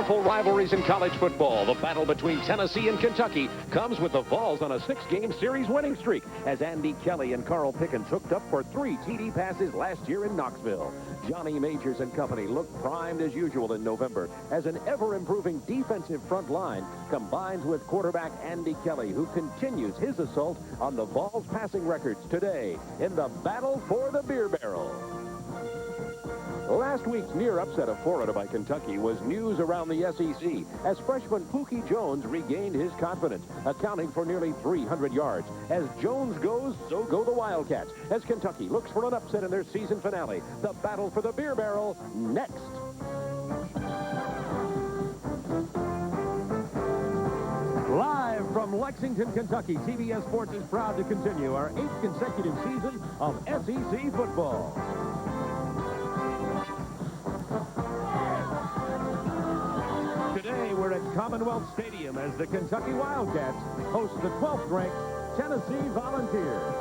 powerful rivalries in college football. The battle between Tennessee and Kentucky comes with the Vols on a 6-game series winning streak as Andy Kelly and Carl Pickens hooked up for 3 TD passes last year in Knoxville. Johnny Majors and company look primed as usual in November as an ever-improving defensive front line combines with quarterback Andy Kelly, who continues his assault on the Vols' passing records today in the battle for the beer barrel. Last week's near upset of Florida by Kentucky was news around the SEC as freshman Pookie Jones regained his confidence, accounting for nearly 300 yards. As Jones goes, so go the Wildcats, as Kentucky looks for an upset in their season finale. The battle for the beer barrel next. Live from Lexington, Kentucky, CBS Sports is proud to continue our 8th consecutive season of SEC football. Today, we're at Commonwealth Stadium as the Kentucky Wildcats host the 12th-ranked Tennessee Volunteers.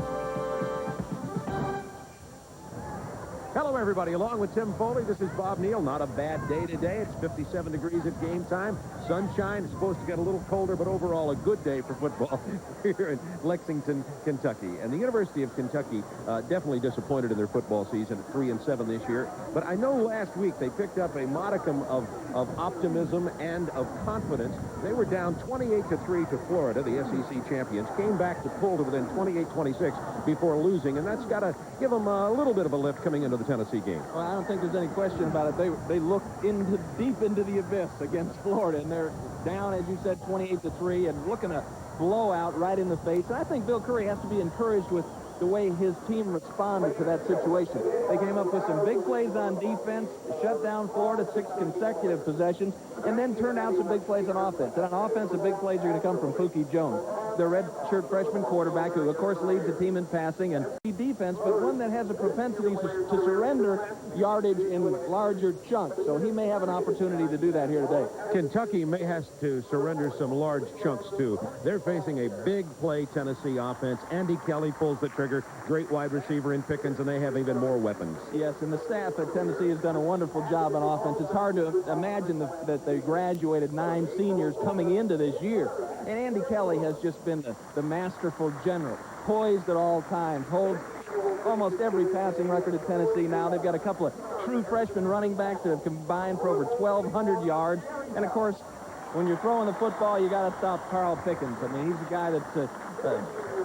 Hello, everybody. Along with Tim Foley, this is Bob Neal. Not a bad day today. It's 57 degrees at game time. Sunshine. It's supposed to get a little colder, but overall a good day for football here in Lexington, Kentucky. And the University of Kentucky definitely disappointed in their football season at 3-7 this year. But I know last week they picked up a modicum of optimism and of confidence. They were down 28-3 to Florida, the SEC champions, came back to pull to within 28-26 before losing, and that's got to give them a little bit of a lift coming into the Tennessee game. Well, I don't think there's any question about it. They looked deep into the abyss against Florida, and they're down, as you said, 28-3, and looking a blowout right in the face. And I think Bill Curry has to be encouraged with the way his team responded to that situation. They came up with some big plays on defense, shut down Florida 6 consecutive possessions, and then turned out some big plays on offense. And on offense, the big plays are going to come from Pookie Jones, the redshirt freshman quarterback who, of course, leads the team in passing and defense, but one that has a propensity to surrender yardage in larger chunks. So he may have an opportunity to do that here today. Kentucky may have to surrender some large chunks, too. They're facing a big play Tennessee offense. Andy Kelly pulls the trigger. Great wide receiver in Pickens, and they have even more weapons. Yes, and the staff at Tennessee has done a wonderful job on offense. It's hard to imagine that they graduated 9 seniors coming into this year. And Andy Kelly has just been the masterful general, poised at all times, holds almost every passing record at Tennessee now. They've got a couple of true freshman running backs that have combined for over 1,200 yards. And, of course, when you're throwing the football, you got to stop Carl Pickens. I mean, he's the guy that's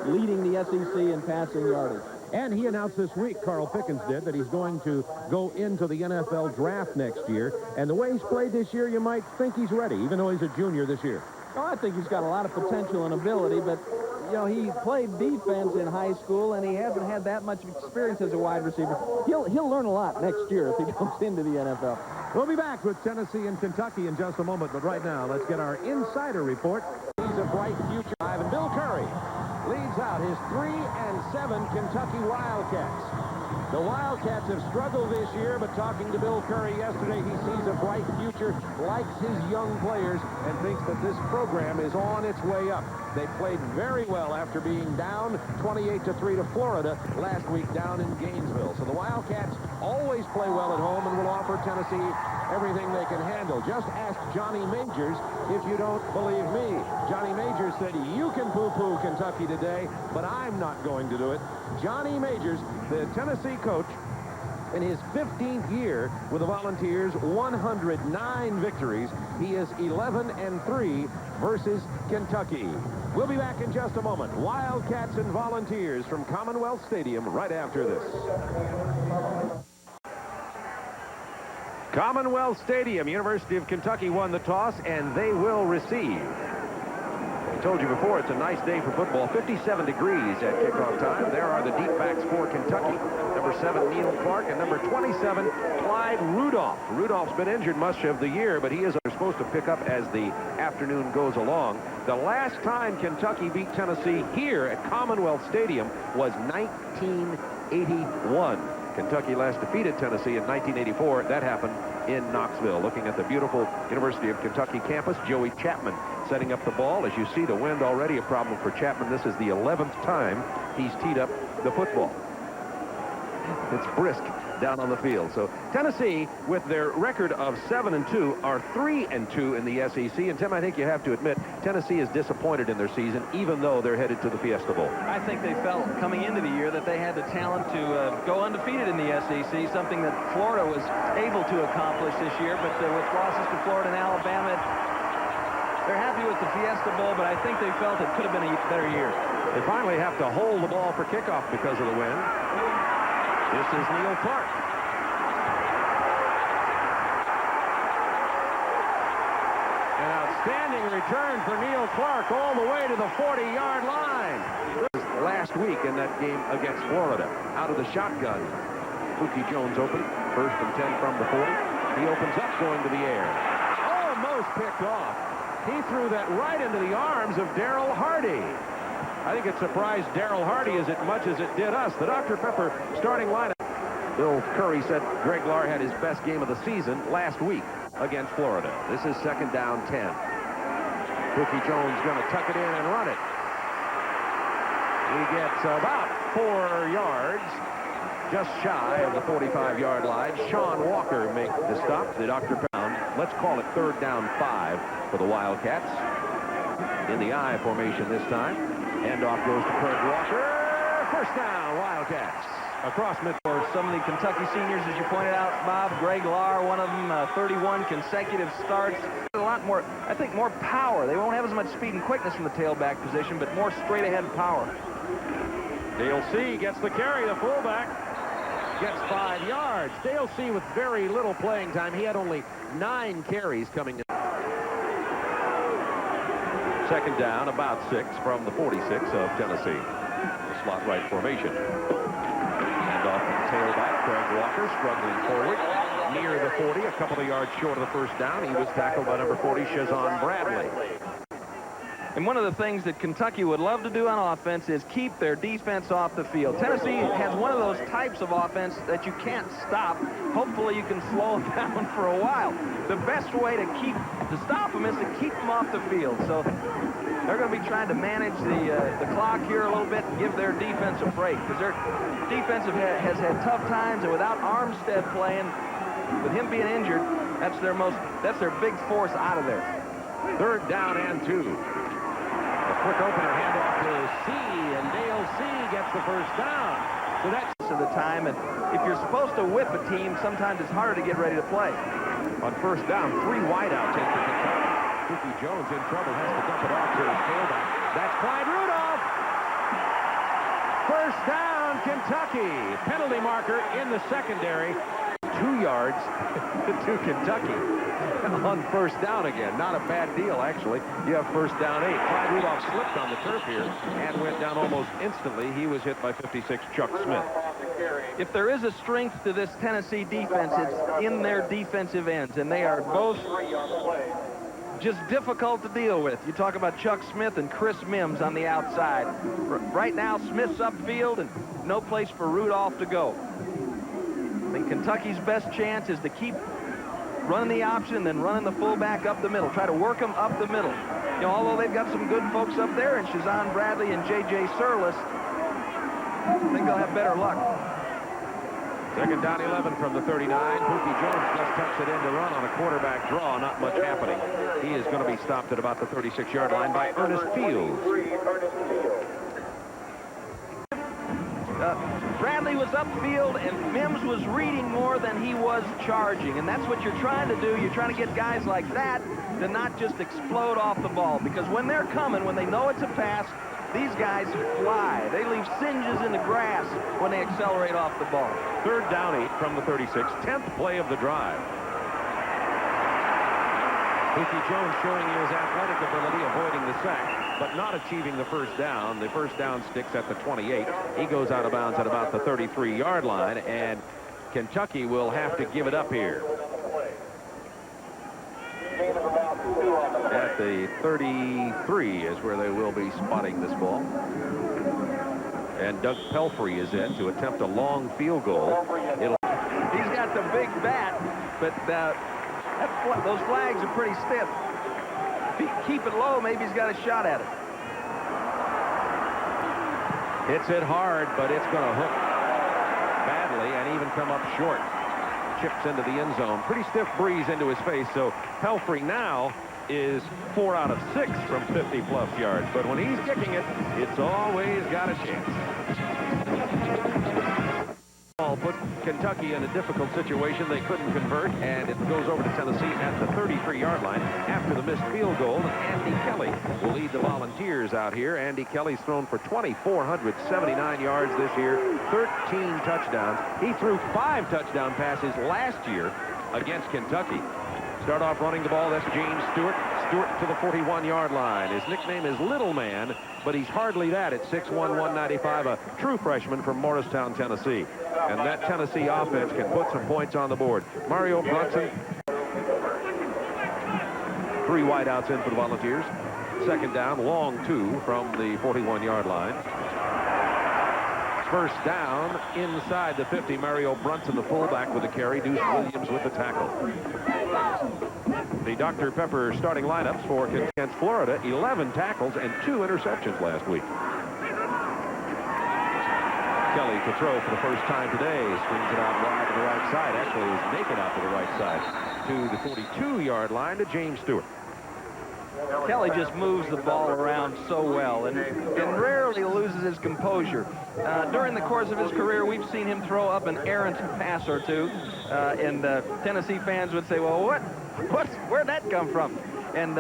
leading the SEC in passing yardage. And he announced this week, Carl Pickens did, that he's going to go into the NFL draft next year. And the way he's played this year, you might think he's ready, even though he's a junior this year. Oh, I think he's got a lot of potential and ability, but, you know, he played defense in high school, and he hasn't had that much experience as a wide receiver. He'll learn a lot next year if he comes into the NFL. We'll be back with Tennessee and Kentucky in just a moment, but right now, let's get our insider report. He's a bright future. And Bill Curry leads out his 3-7 Kentucky Wildcats. The Wildcats have struggled this year, but talking to Bill Curry yesterday, he sees a bright future, likes his young players, and thinks that this program is on its way up. They played very well after being down 28-3 to Florida last week down in Gainesville. So the Wildcats always play well at home and will offer Tennessee everything they can handle. Just ask Johnny Majors if you don't believe me. Johnny Majors said, you can poo-poo Kentucky today, but I'm not going to do it. Johnny Majors, the Tennessee coach, in his 15th year with the Volunteers, 109 victories. He is 11-3 versus Kentucky. We'll be back in just a moment. Wildcats and Volunteers from Commonwealth Stadium right after this. Commonwealth Stadium, University of Kentucky won the toss, and they will receive. I told you before, it's a nice day for football. 57 degrees at kickoff time. There are the deep backs for Kentucky. Number 7, Neil Clark, and number 27, Clyde Rudolph. Rudolph's been injured much of the year, but he is supposed to pick up as the afternoon goes along. The last time Kentucky beat Tennessee here at Commonwealth Stadium was 1981. Kentucky last defeated Tennessee in 1984. That happened in Knoxville. Looking at the beautiful University of Kentucky campus, Joey Chapman setting up the ball. As you see, the wind already a problem for Chapman. This is the 11th time he's teed up the football. It's brisk down on the field. So Tennessee, with their record of 7-2, are 3-2 in the SEC. And Tim, I think you have to admit, Tennessee is disappointed in their season, even though they're headed to the Fiesta Bowl. I think they felt coming into the year that they had the talent to go undefeated in the SEC, something that Florida was able to accomplish this year. But with losses to Florida and Alabama, they're happy with the Fiesta Bowl, but I think they felt it could have been a better year. They finally have to hold the ball for kickoff because of the wind. This is Neil Clark. An outstanding return for Neil Clark all the way to the 40-yard line. Last week in that game against Florida. Out of the shotgun. Pookie Jones open. 1st and 10 from the 40. He opens up going to the air. Almost picked off. He threw that right into the arms of Darrell Hardy. I think it surprised Darrell Hardy as much as it did us. The Dr. Pepper starting lineup. Bill Curry said Greg Larr had his best game of the season last week against Florida. This is 2nd down 10. Pookie Jones going to tuck it in and run it. He gets about 4 yards, just shy of the 45-yard line. Sean Walker makes the stop. The Dr. Pound. Let's call it 3rd down 5 for the Wildcats. In the I formation this time. Handoff goes to Craig Walker. 1st down, Wildcats. Across mid. For some of the Kentucky seniors, as you pointed out, Bob, Greg Larr, one of them, 31 consecutive starts. A lot more, I think, more power. They won't have as much speed and quickness from the tailback position, but more straight-ahead power. Dale C. gets the carry, the fullback. Gets 5 yards. Dale C. with very little playing time. He had only 9 carries coming in. 2nd down, about 6 from the 46 of Tennessee. The slot right formation. And off the tailback, Craig Walker struggling forward. Near the 40, a couple of yards short of the 1st down. He was tackled by number 40, Shazon Bradley. And one of the things that Kentucky would love to do on offense is keep their defense off the field. Tennessee has one of those types of offense that you can't stop. Hopefully you can slow them down for a while. The best way to stop them is to keep them off the field. So they're going to be trying to manage the clock here a little bit and give their defense a break, because their defense has had tough times, and without Armstead playing, with him being injured, that's their big force out of there. 3rd down and 2. A quick opener handoff to C, and Dale C. gets the 1st down. So that's of the time, and if you're supposed to whip a team, sometimes it's harder to get ready to play. On 1st down, 3 wideouts in for Kentucky. Pookie Jones in trouble, has to dump it off to his tailback. That's Clyde Rudolph. 1st down, Kentucky. Penalty marker in the secondary. 2 yards to Kentucky on 1st down again. Not a bad deal, actually. You have 1st down 8. Clyde Rudolph slipped on the turf here and went down almost instantly. He was hit by 56 Chuck Smith. If there is a strength to this Tennessee defense, it's in their defensive ends, and they are both just difficult to deal with. You talk about Chuck Smith and Chris Mims on the outside. Right now, Smith's upfield and no place for Rudolph to go. I think Kentucky's best chance is to keep running the option and then running the fullback up the middle. Try to work them up the middle. You know, although they've got some good folks up there, and Shazon Bradley and J.J. Surlis, I think they'll have better luck. 2nd down 11 from the 39. Pookie Jones just tucks it in to run on a quarterback draw. Not much happening. He is going to be stopped at about the 36-yard line by Ernest Fields. Bradley was upfield, and Mims was reading more than he was charging, and that's what you're trying to do. You're trying to get guys like that to not just explode off the ball, because when they're coming, when they know it's a pass, these guys fly. They leave singes in the grass when they accelerate off the ball. 3rd down 8 from the 36, 10th play of the drive. Pookie Jones showing his athletic ability, avoiding the sack, but not achieving the 1st down. The 1st down sticks at the 28. He goes out of bounds at about the 33-yard line, and Kentucky will have to give it up here. At the 33 is where they will be spotting this ball. And Doug Pelfrey is in to attempt a long field goal. He's got the big bat, but those flags are pretty stiff. If he can keep it low, maybe he's got a shot at it. Hits it hard, but it's going to hook badly and even come up short. Chips into the end zone. Pretty stiff breeze into his face, so Pelfrey now is 4 out of 6 from 50-plus yards. But when he's kicking it, it's always got a chance. Put Kentucky in a difficult situation. They couldn't convert, and it goes over to Tennessee at the 33-yard line after the missed field goal. And Andy Kelly will lead the Volunteers out here. Andy Kelly's thrown for 2,479 yards this year, 13 touchdowns. He threw 5 touchdown passes last year against Kentucky. Start off running the ball. That's James Stewart. Stewart to the 41-yard line. His nickname is Little Man, but he's hardly that at 6'1", 195, a true freshman from Morristown, Tennessee. And that Tennessee offense can put some points on the board. Mario Brunson. 3 wideouts in for the Volunteers. Second down, long 2 from the 41-yard line. First down inside the 50. Mario Brunson, the fullback, with the carry. Deuce Williams with the tackle. The Dr. Pepper starting lineups for against Florida, 11 tackles and 2 interceptions last week. Kelly to throw for the first time today. Swings it out wide to the right side. Actually, it was naked out to the right side to the 42-yard line to James Stewart. Kelly just moves the ball around so well and rarely loses his composure. During the course of his career, we've seen him throw up an errant pass or two, and Tennessee fans would say, well, where'd that come from? And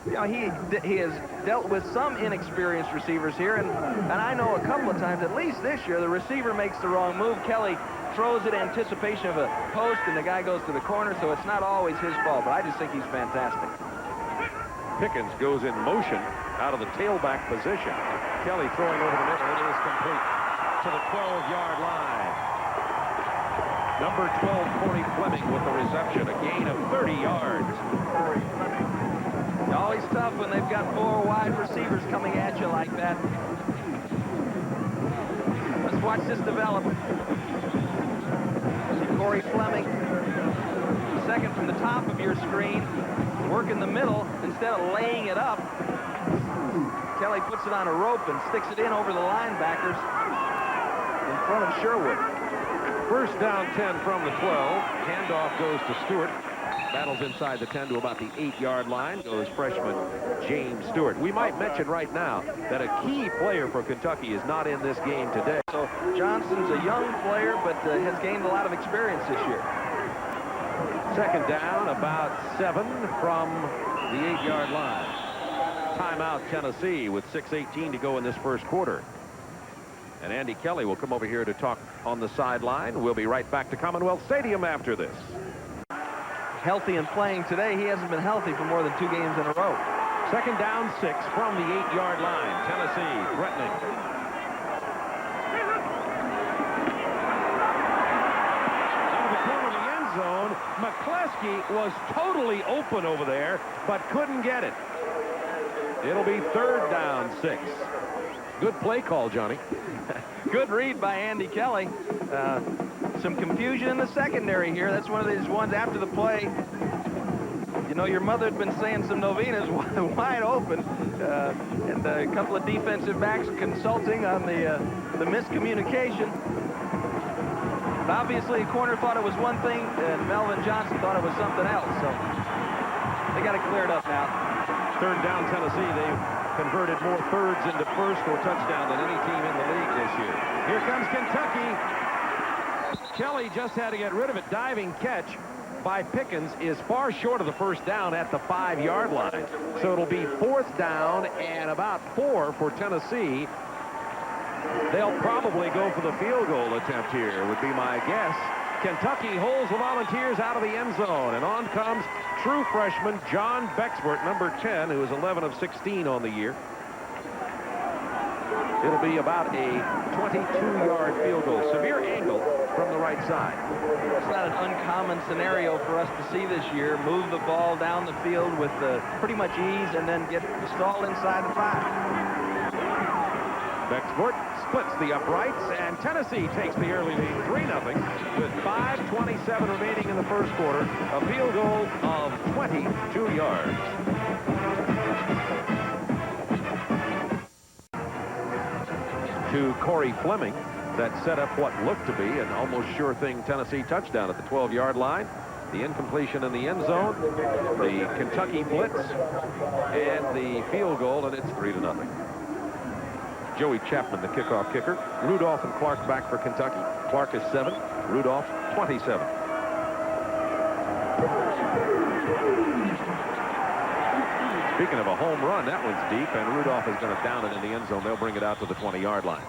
you know, he has dealt with some inexperienced receivers here, and I know a couple of times, at least this year, the receiver makes the wrong move. Kelly throws it in anticipation of a post, and the guy goes to the corner, so it's not always his fault, but I just think he's fantastic. Pickens goes in motion out of the tailback position. Kelly throwing over the middle. It is complete to the 12-yard line. Number 12, Corey Fleming with the reception. A gain of 30 yards. Always tough when they've got 4 wide receivers coming at you like that. Let's watch this develop. See Corey Fleming, second from the top of your screen, work in the middle instead of laying it up. Kelly puts it on a rope and sticks it in over the linebackers in front of Sherwood. First down 10 from the 12. Handoff goes to Stewart. Battles inside the 10 to about the 8-yard line. Goes freshman James Stewart. We might mention right now that a key player for Kentucky is not in this game today. So Johnson's a young player, but has gained a lot of experience this year. Second down, about 7 from the 8-yard line. Timeout Tennessee with 6:18 to go in this first quarter. And Andy Kelly will come over here to talk on the sideline. We'll be right back to Commonwealth Stadium after this. Healthy and playing today. He hasn't been healthy for more than 2 games in a row. Second down 6 from the 8-yard line. Tennessee threatening. Out of the corner of the end zone, McCleskey was totally open over there, but couldn't get it. It'll be third down 6. Good play call, Johnny. Good read by Andy Kelly. Some confusion in the secondary here. That's one of these ones after the play. You know, your mother had been saying some novenas wide open, and a couple of defensive backs consulting on the miscommunication. But obviously, a corner thought it was one thing, and Melvin Johnson thought it was something else. So they got it cleared up now. Third down Tennessee. They've converted more thirds into first or touchdown than any team in the league this year. Here comes Kentucky. Kelly just had to get rid of it. Diving catch by Pickens is far short of the first down at the 5-yard line. So it'll be 4th down and about 4 for Tennessee. They'll probably go for the field goal attempt here, would be my guess. Kentucky holds the Volunteers out of the end zone, and on comes true freshman John Bexford, number 10, who is 11 of 16 on the year. It'll be about a 22-yard field goal. Severe angle from the right side. It's not an uncommon scenario for us to see this year. Move the ball down the field with pretty much ease and then get stalled inside the 5. Bexford splits the uprights, and Tennessee takes the early lead 3-0 with 5:27 remaining in the first quarter. A field goal of 22 yards. To Corey Fleming. that set up what looked to be an almost sure thing Tennessee touchdown at the 12-yard line. The incompletion in the end zone, the Kentucky blitz, and the field goal, and it's 3-0. Joey Chapman, the kickoff kicker. Rudolph and Clark back for Kentucky. Clark is 7, Rudolph 27. Speaking of a home run, that one's deep, and Rudolph is going to down it in the end zone. They'll bring it out to the 20-yard line.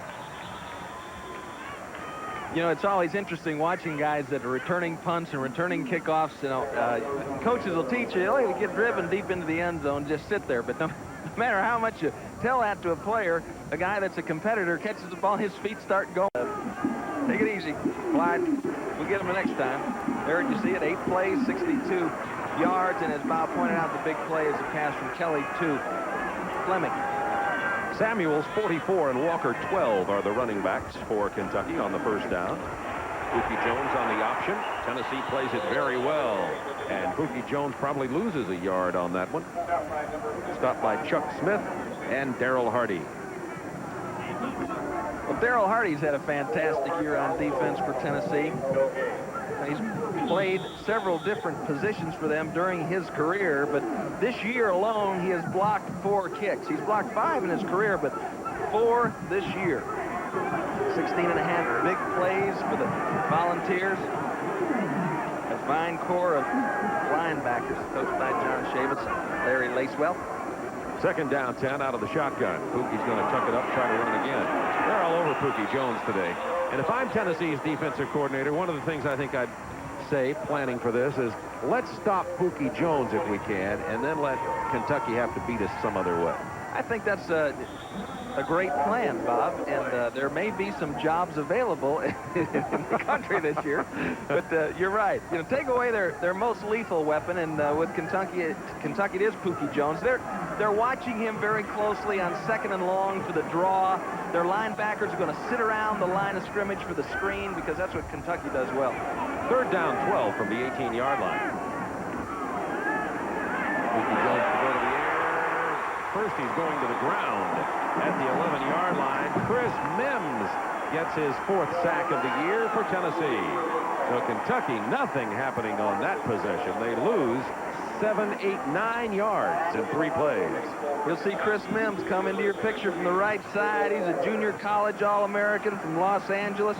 You know, it's always interesting watching guys that are returning punts and returning kickoffs. You know, coaches will teach you, oh, you get driven deep into the end zone, just sit there. But no matter how much you tell that to a player, a guy that's a competitor catches the ball, his feet start going. Take it easy, Clyde. We'll get him the next time. There you see it, 8 plays, 62 yards, and as Bob pointed out, the big play is a pass from Kelly to Fleming. Samuels, 44, and Walker, 12, are the running backs for Kentucky on the first down. Pookie Jones on the option. Tennessee plays it very well, and Pookie Jones probably loses a yard on that one. Stopped by Chuck Smith and Darrell Hardy. Well, Darrell Hardy's had a fantastic year on defense for Tennessee. He's played several different positions for them during his career, but this year alone, he has blocked 4 kicks. He's blocked 5 in his career, but 4 this year. 16.5 big plays for the Volunteers. A fine core of linebackers coached by John Chavis and Larry Lacewell. Second down, 10 out of the shotgun. Pookie's going to chuck it up, try to run again. They're all over Pookie Jones today. And if I'm Tennessee's defensive coordinator, one of the things I think I'd say, planning for this, is let's stop Pookie Jones if we can, and then let Kentucky have to beat us some other way. I think that's a great plan, Bob, and there may be some jobs available in the country this year. But you're right. You know, take away their most lethal weapon, and with Kentucky, it is Pookie Jones. They're watching him very closely on 2nd and long for the draw. Their linebackers are going to sit around the line of scrimmage for the screen because that's what Kentucky does well. Third down, 12 from the 18-yard line. Pookie Jones to go to the air. First, he's going to the ground at the 11-yard line. Chris Mims gets his 4th sack of the year for Tennessee. So Kentucky, nothing happening on that possession. They lose 7, 8, 9 yards in 3 plays. You'll see Chris Mims come into your picture from the right side. He's a junior college All-American from Los Angeles.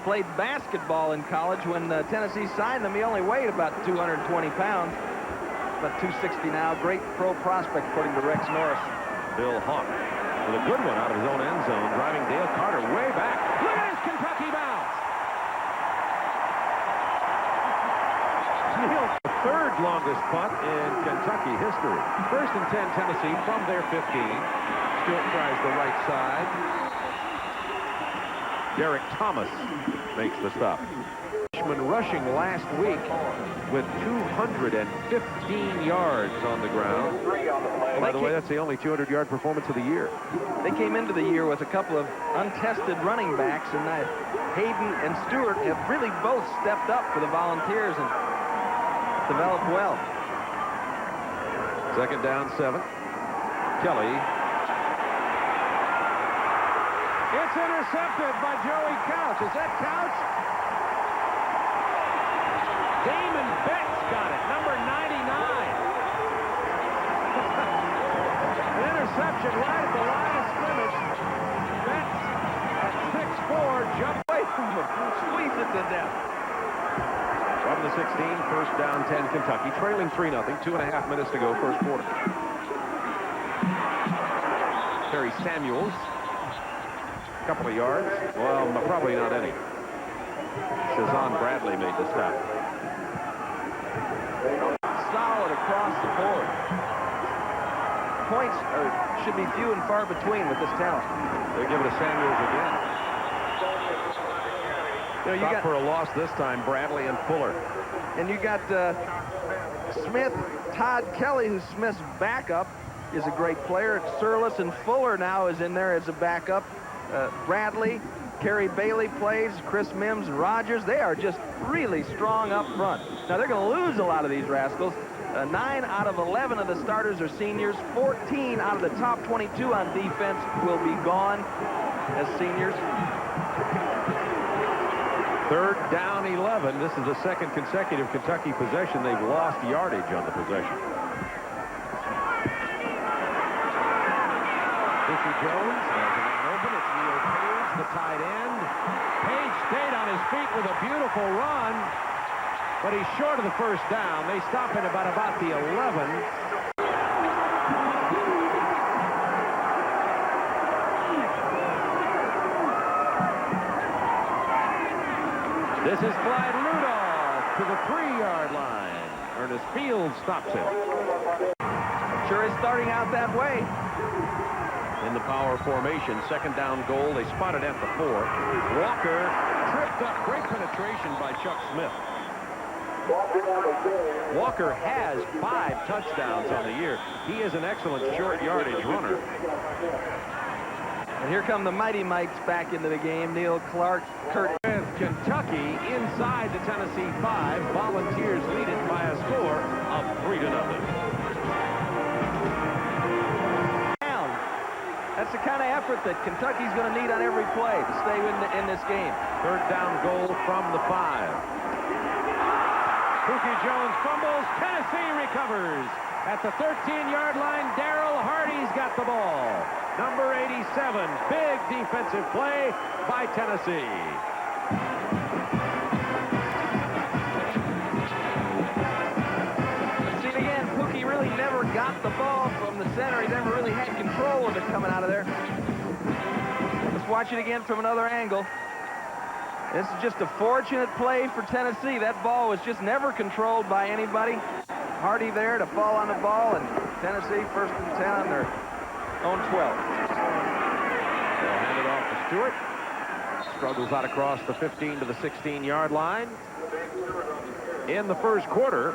Played basketball in college. When Tennessee signed him, he only weighed about 220 pounds. About 260 now. Great pro prospect, according to Rex Norris. Bill Hawk with a good one out of his own end zone, driving Dale Carter way back. Look at his Kentucky bounce. The 3rd longest punt in Kentucky history. 1st and 10 Tennessee from their 15. Still tries the right side. Derek Thomas makes the stop. Freshman rushing last week with 215 yards on the ground. By the way, that's the only 200-yard performance of the year. They came into the year with a couple of untested running backs, and Hayden and Stewart have really both stepped up for the Volunteers and developed well. 2nd down, 7. Kelly. It's intercepted by Joey Couch. Is that Couch? Damon Betts got it, number 99. An interception right at the line of scrimmage. Betts at 6'4", jumped away from him, squeezed it to death. From the 16, 1st down, 10 Kentucky, trailing 3-0, 2.5 minutes to go, first quarter. Terry Samuels, a couple of yards. Well, probably not any. Shazan Bradley made the stop. Solid across the board. Points should be few and far between with this talent. They give it to Samuels again. You know, you got for a loss this time, Bradley and Fuller. And you got Smith, Todd Kelly, who's Smith's backup, is a great player. Surlis and Fuller now is in there as a backup. Bradley, Kerry Bailey plays, Chris Mims and Rogers. They are just really strong up front. Now, they're going to lose a lot of these rascals. 9 out of 11 of the starters are seniors. 14 out of the top 22 on defense will be gone as seniors. Third down 11. This is the second consecutive Kentucky possession. They've lost yardage on the possession. Ricky Jones has a man open. It's Neil Page, the tight end. Page stayed on his feet with a beautiful run, but he's short of the first down. They stop him about the 11. This is Clyde Rudolph to the 3-yard line. Ernest Fields stops him. Sure is starting out that way. In the power formation, second down goal. They spotted at the 4. Walker tripped up. Great penetration by Chuck Smith. Walker has 5 touchdowns on the year. He is an excellent short yardage runner. And here come the Mighty Mikes back into the game. Neil Clark, Kurt. Kentucky inside the Tennessee 5. Volunteers lead it by a score of 3-0. That's the kind of effort that Kentucky's going to need on every play to stay in this game. Third down goal from the 5. Pookie Jones fumbles. Tennessee recovers. At the 13-yard line, Darrell Hardy's got the ball. Number 87. Big defensive play by Tennessee. See it again. Pookie really never got the ball from the center. He never really had control of it coming out of there. Let's watch it again from another angle. This is just a fortunate play for Tennessee. That ball was just never controlled by anybody. Hardy there to fall on the ball, and Tennessee first and 10 on their own 12. They'll hand it off to Stewart. Struggles out across the 15 to the 16-yard line. In the first quarter,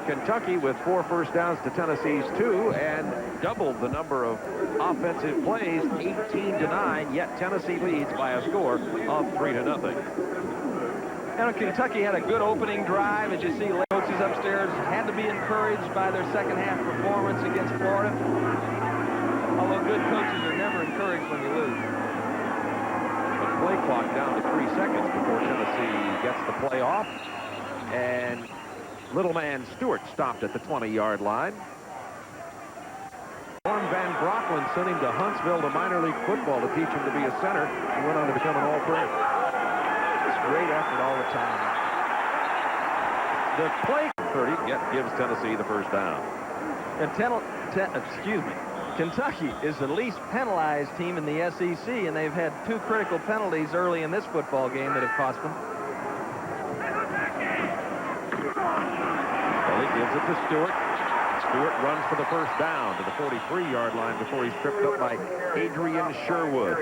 Kentucky with 4 first downs to Tennessee's 2 and doubled the number of offensive plays, 18-9, yet Tennessee leads by a score of 3-0. And Kentucky had a good opening drive. As you see, coaches upstairs had to be encouraged by their second half performance against Florida. Although good coaches are never encouraged when you lose. The play clock down to 3 seconds before Tennessee gets the play off. And little man Stewart stopped at the 20-yard line. Norm Van Brocklin sent him to Huntsville to minor league football to teach him to be a center. He went on to become an All-Pro. Great effort all the time. The play 30 gives Tennessee the first down. And Kentucky is the least penalized team in the SEC, and they've had 2 critical penalties early in this football game that have cost them. Well, he gives it to Stewart. Stewart runs for the first down to the 43-yard line before he's tripped up by Adrian Sherwood.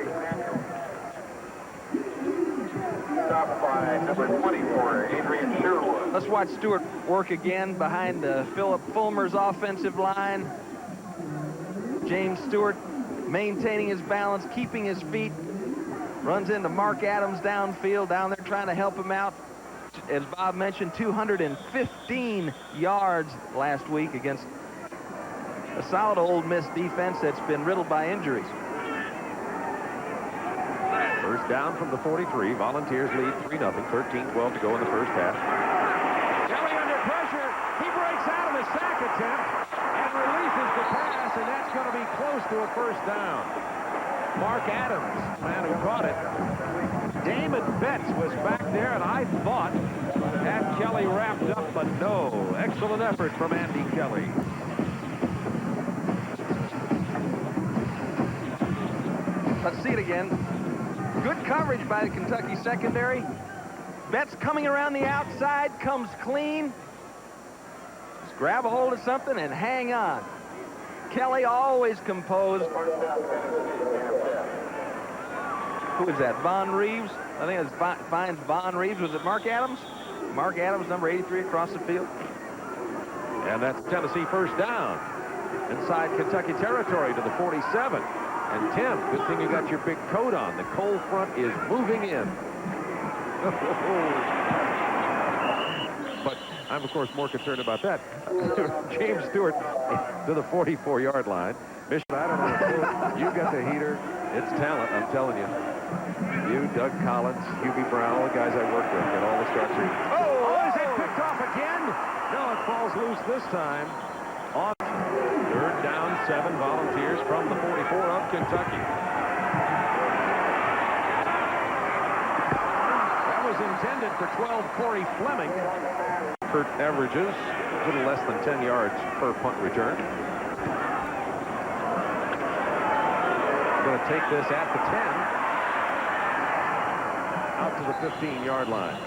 Stopped by number 24, Adrian Sherwood. Let's watch Stewart work again behind Philip Fulmer's offensive line. James Stewart maintaining his balance, keeping his feet. Runs into Mark Adams downfield, down there trying to help him out. As Bob mentioned, 215 yards last week against a solid Ole Miss defense that's been riddled by injuries. First down from the 43. Volunteers lead 3-0. 13-12 to go in the first half. Kelly under pressure. He breaks out of the sack attempt and releases the pass, and that's going to be close to a first down. Mark Adams, man who caught it. Damon Betts was back there, and I thought had Kelly wrapped up, but no. Excellent effort from Andy Kelly. Let's see it again. Good coverage by the Kentucky secondary. Betts coming around the outside, comes clean. Just grab a hold of something and hang on. Kelly always composed. Who is that? Von Reeves? I think it's finds Von Reeves. Was it Mark Adams? Mark Adams, number 83, across the field. And that's Tennessee first down. Inside Kentucky territory to the 47. And Tim, good thing you got your big coat on. The cold front is moving in. But I'm, of course, more concerned about that. James Stewart to the 44-yard line. Mission, I don't know. You got the heater. It's talent, I'm telling you. You, Doug Collins, Hubie Brown, all the guys I work with, get all the starts here. Oh, is it picked off again? No, it falls loose this time. On third down, 7 Volunteers from the 44 of Kentucky. That was intended for 12 Corey Fleming. Kurt averages a little less than 10 yards per punt return. Going to take this at the 10. Out to the 15-yard line.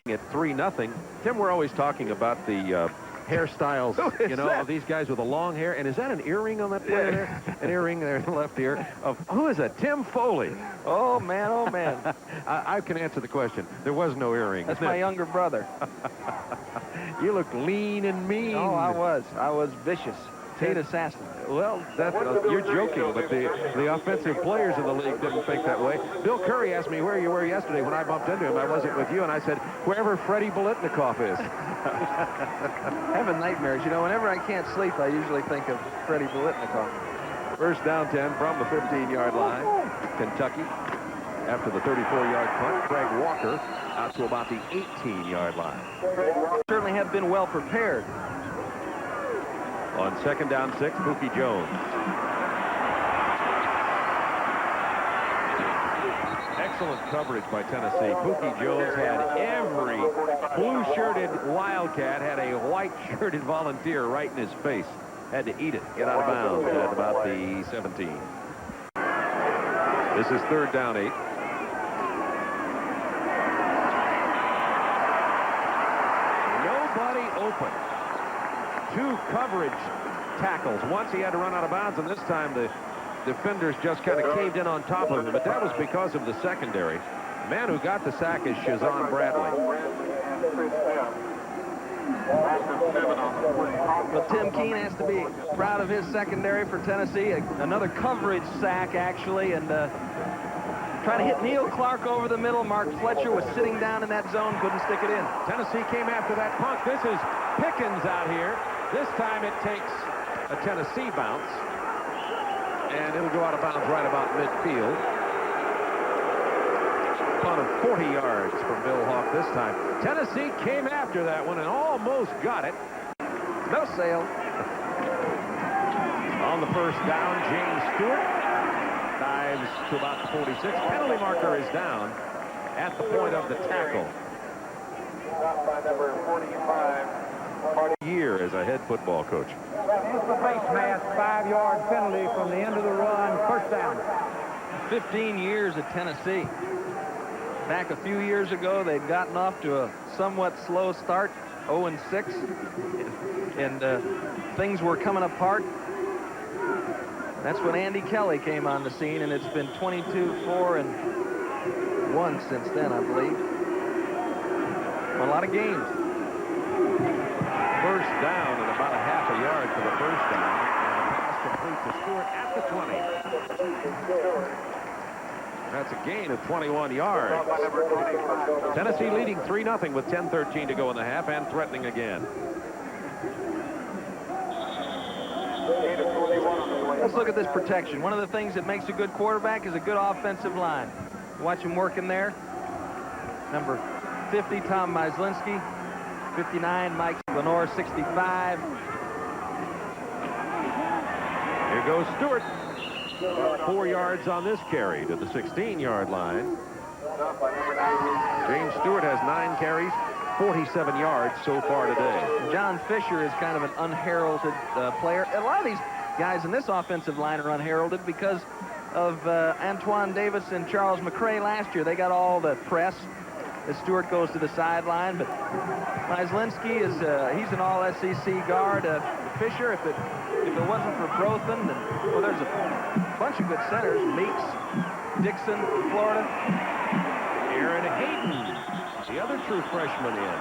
At 3-0. Tim, we're always talking about the hairstyles, you know, of these guys with the long hair. And is that an earring on that player there? An earring there in the left ear. Of who is that? Tim Foley. Oh, man, oh, man. I can answer the question. There was no earring. That's my younger brother. You look lean and mean. Oh, I was vicious. Tate assassin. Well, that's you're joking, but the offensive players in the league didn't think that way. Bill Curry asked me where you were yesterday when I bumped into him. I wasn't with you, and I said, wherever Freddie Bolitnikoff is. Having nightmares. You know, whenever I can't sleep, I usually think of Freddie Bolitnikoff. First down 10 from the 15-yard line. Kentucky, after the 34-yard punt, Greg Walker out to about the 18-yard line. Certainly have been well prepared. On second down 6, Pookie Jones. Excellent coverage by Tennessee. Pookie Jones had every blue-shirted Wildcat, had a white-shirted Volunteer right in his face. Had to eat it, get out of bounds at about the 17. This is third down 8. Nobody open. 2 coverage tackles. Once he had to run out of bounds, and this time the defenders just kind of caved in on top of him. But that was because of the secondary. The man who got the sack is Shazon Bradley. Well, Tim Keene has to be proud of his secondary for Tennessee. Another coverage sack, actually, and trying to hit Neil Clark over the middle. Mark Fletcher was sitting down in that zone, couldn't stick it in. Tennessee came after that punt. This is Pickens out here. This time it takes a Tennessee bounce, and it'll go out of bounds right about midfield. Punt of 40 yards from Bill Hawk this time. Tennessee came after that one and almost got it. No sail. On the first down, James Stewart dives to about the 46. Penalty marker is down at the point of the tackle. By number 45. Year as a head football coach. It's the face mask, 5-yard penalty from the end of the run, first down. 15 years at Tennessee. Back a few years ago, they'd gotten off to a somewhat slow start, 0-6, and things were coming apart. That's when Andy Kelly came on the scene, and it's been 22-4-1 since then, I believe. A lot of games. First down and about a half a yard for the first down. And a pass complete to Stewart at the 20. That's a gain of 21 yards. Tennessee leading 3-0 with 10:13 to go in the half and threatening again. Let's look at this protection. One of the things that makes a good quarterback is a good offensive line. Watch him working there. Number 50, Tom Myslinski. 59, Mike Lenore, 65. Here goes Stewart. 4 yards on this carry to the 16-yard line. James Stewart has 9 carries, 47 yards so far today. John Fisher is kind of an unheralded player. A lot of these guys in this offensive line are unheralded because of Antoine Davis and Charles McCray last year. They got all the press as Stewart goes to the sideline, but Myslinski is he's an all-SEC guard. Fisher, if it wasn't for Brothan, then well, there's a bunch of good centers. Meeks, Dixon, Florida. Aaron Hayden, the other true freshman in.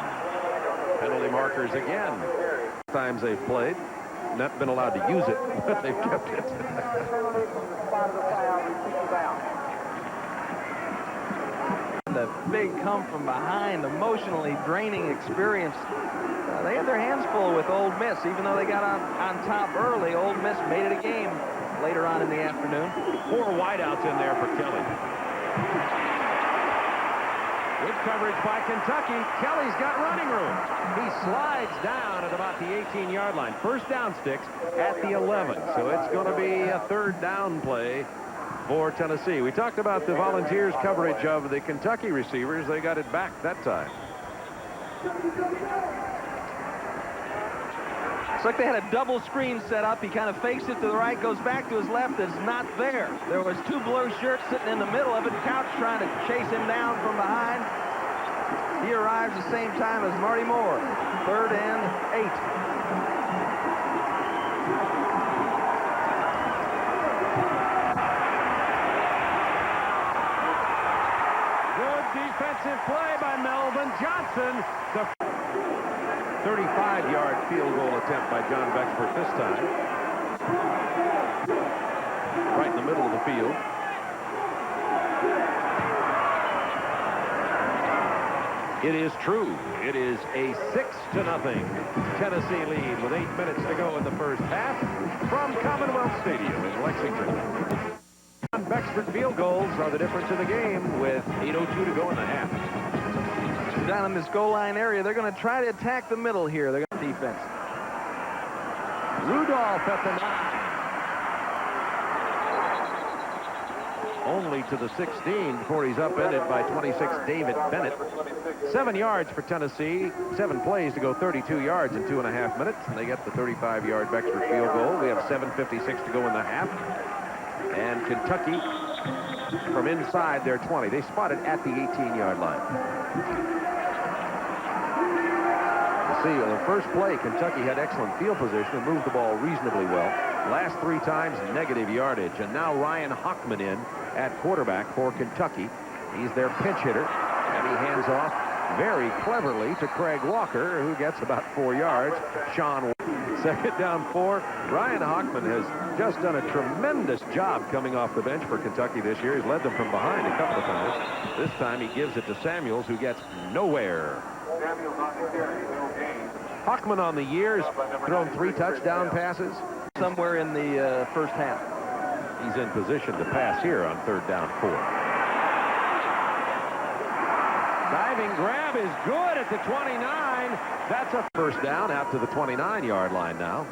Penalty markers again. Times they've played, not been allowed to use it, but they've kept it. The big come from behind, emotionally draining experience. They had their hands full with Ole Miss. Even though they got on top early, Ole Miss made it a game later on in the afternoon. 4 wideouts in there for Kelly. Good coverage by Kentucky. Kelly's got running room. He slides down at about the 18-yard line. First down sticks at the 11. So it's going to be a third down play for Tennessee. We talked about the Volunteers' coverage of the Kentucky receivers. They got it back that time. It's like they had a double screen set up. He kind of fakes it to the right, goes back to his left. It's not there. There was two blue shirts sitting in the middle of it. Couch trying to chase him down from behind. He arrives the same time as Marty Moore. 3rd and 8. Good defensive play by Melvin Johnson. The 35-yard field goal attempt by John Beckford this time. Right in the middle of the field. It is true. It is a 6-0 Tennessee lead with 8 minutes to go in the first half from Commonwealth Stadium in Lexington. John Beckford field goals are the difference in the game with 8:02 to go in the half. Down in this goal line area, they're going to try to attack the middle here. They're going to defense. Rudolph at the 9. Only to the 16 before he's upended by 26 David Bennett. 7 yards for Tennessee. 7 plays to go 32 yards in 2.5 minutes. And they get the 35-yard Beckford field goal. We have 7:56 to go in the half. And Kentucky from inside their 20. They spot it at the 18-yard line. See, on the first play, Kentucky had excellent field position and moved the ball reasonably well. Last 3 times, negative yardage. And now Ryan Hockman in at quarterback for Kentucky. He's their pinch hitter, and he hands off very cleverly to Craig Walker, who gets about 4 yards. Sean, 2nd down 4. Ryan Hockman has just done a tremendous job coming off the bench for Kentucky this year. He's led them from behind a couple of times. This time he gives it to Samuels, who gets nowhere. Hockman on the years thrown 3 touchdown passes. Somewhere in the first half. He's in position to pass here on 3rd down 4. Diving grab is good at the 29. That's a first down out to the 29-yard line now.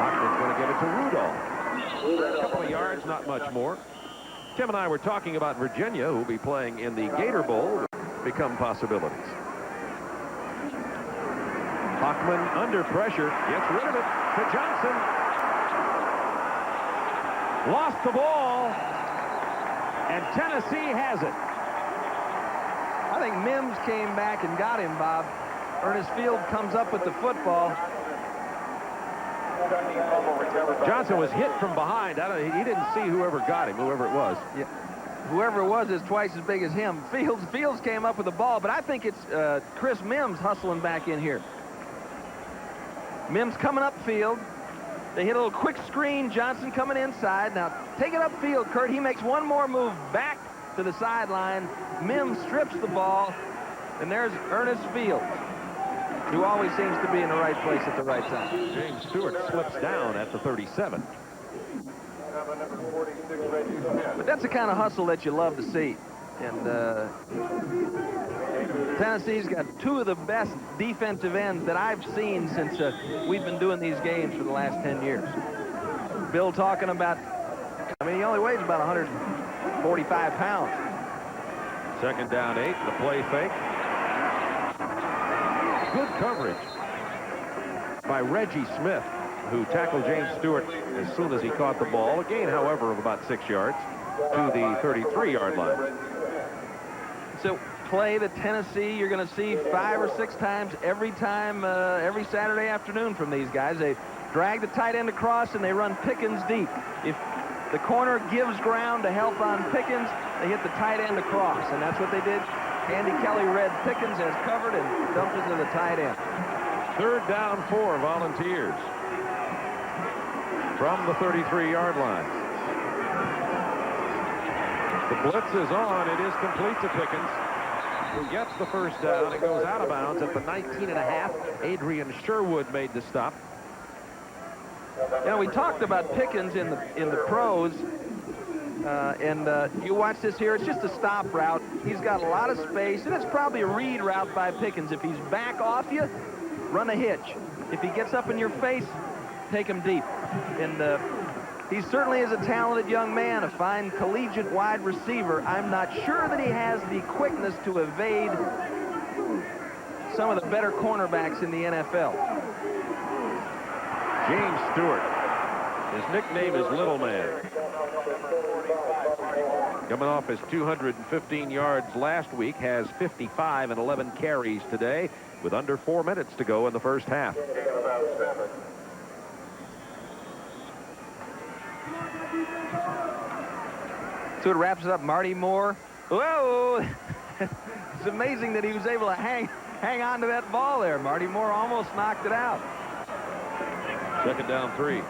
Hockman's going to give it to Rudolph. A couple of yards, not much more. Tim and I were talking about Virginia, who will be playing in the Gator Bowl, become possibilities. Hockman under pressure, gets rid of it to Johnson. Lost the ball, and Tennessee has it. I think Mims came back and got him, Bob. Ernest Field comes up with the football. Johnson was hit from behind. He didn't see whoever got him, whoever it was. Yeah. Whoever it was is twice as big as him. Fields came up with the ball, but I think it's Chris Mims hustling back in here. Mims coming upfield. They hit a little quick screen. Johnson coming inside. Now take it upfield, Kurt. He makes one more move back to the sideline. Mims strips the ball, and there's Ernest Fields, who always seems to be in the right place at the right time. James Stewart slips down at the 37. But that's the kind of hustle that you love to see. And Tennessee's got 2 of the best defensive ends that I've seen since we've been doing these games for the last 10 years. Bill talking about, I mean, he only weighs about 145 pounds. 2nd down 8, the play fake. Good coverage by Reggie Smith, who tackled James Stewart as soon as he caught the ball. A gain, however, of about 6 yards to the 33-yard line. So play the Tennessee you're going to see 5 or 6 times every Saturday afternoon from these guys. They drag the tight end across and they run Pickens deep. If the corner gives ground to help on Pickens, they hit the tight end across, and that's what they did. Andy Kelly read Pickens as covered and dumped it to the tight end. 3rd down 4, Volunteers from the 33-yard line. The blitz is on. It is complete to Pickens, who gets the first down. It goes out of bounds at the 19.5. Adrian Sherwood made the stop. You know, we talked about Pickens in the pros, and you watch this here. It's just a stop route. He's got a lot of space, and it's probably a read route by Pickens. If he's back off you, run a hitch. If he gets up in your face, take him deep. And he certainly is a talented young man, a fine collegiate wide receiver. I'm not sure that he has the quickness to evade some of the better cornerbacks in the NFL. James Stewart. His nickname is Little Man. Coming off his 215 yards last week, has 55 and 11 carries today with under 4 minutes to go in the first half. So it wraps it up. Marty Moore. Whoa! It's amazing that he was able to hang on to that ball there. Marty Moore almost knocked it out. Second down 3.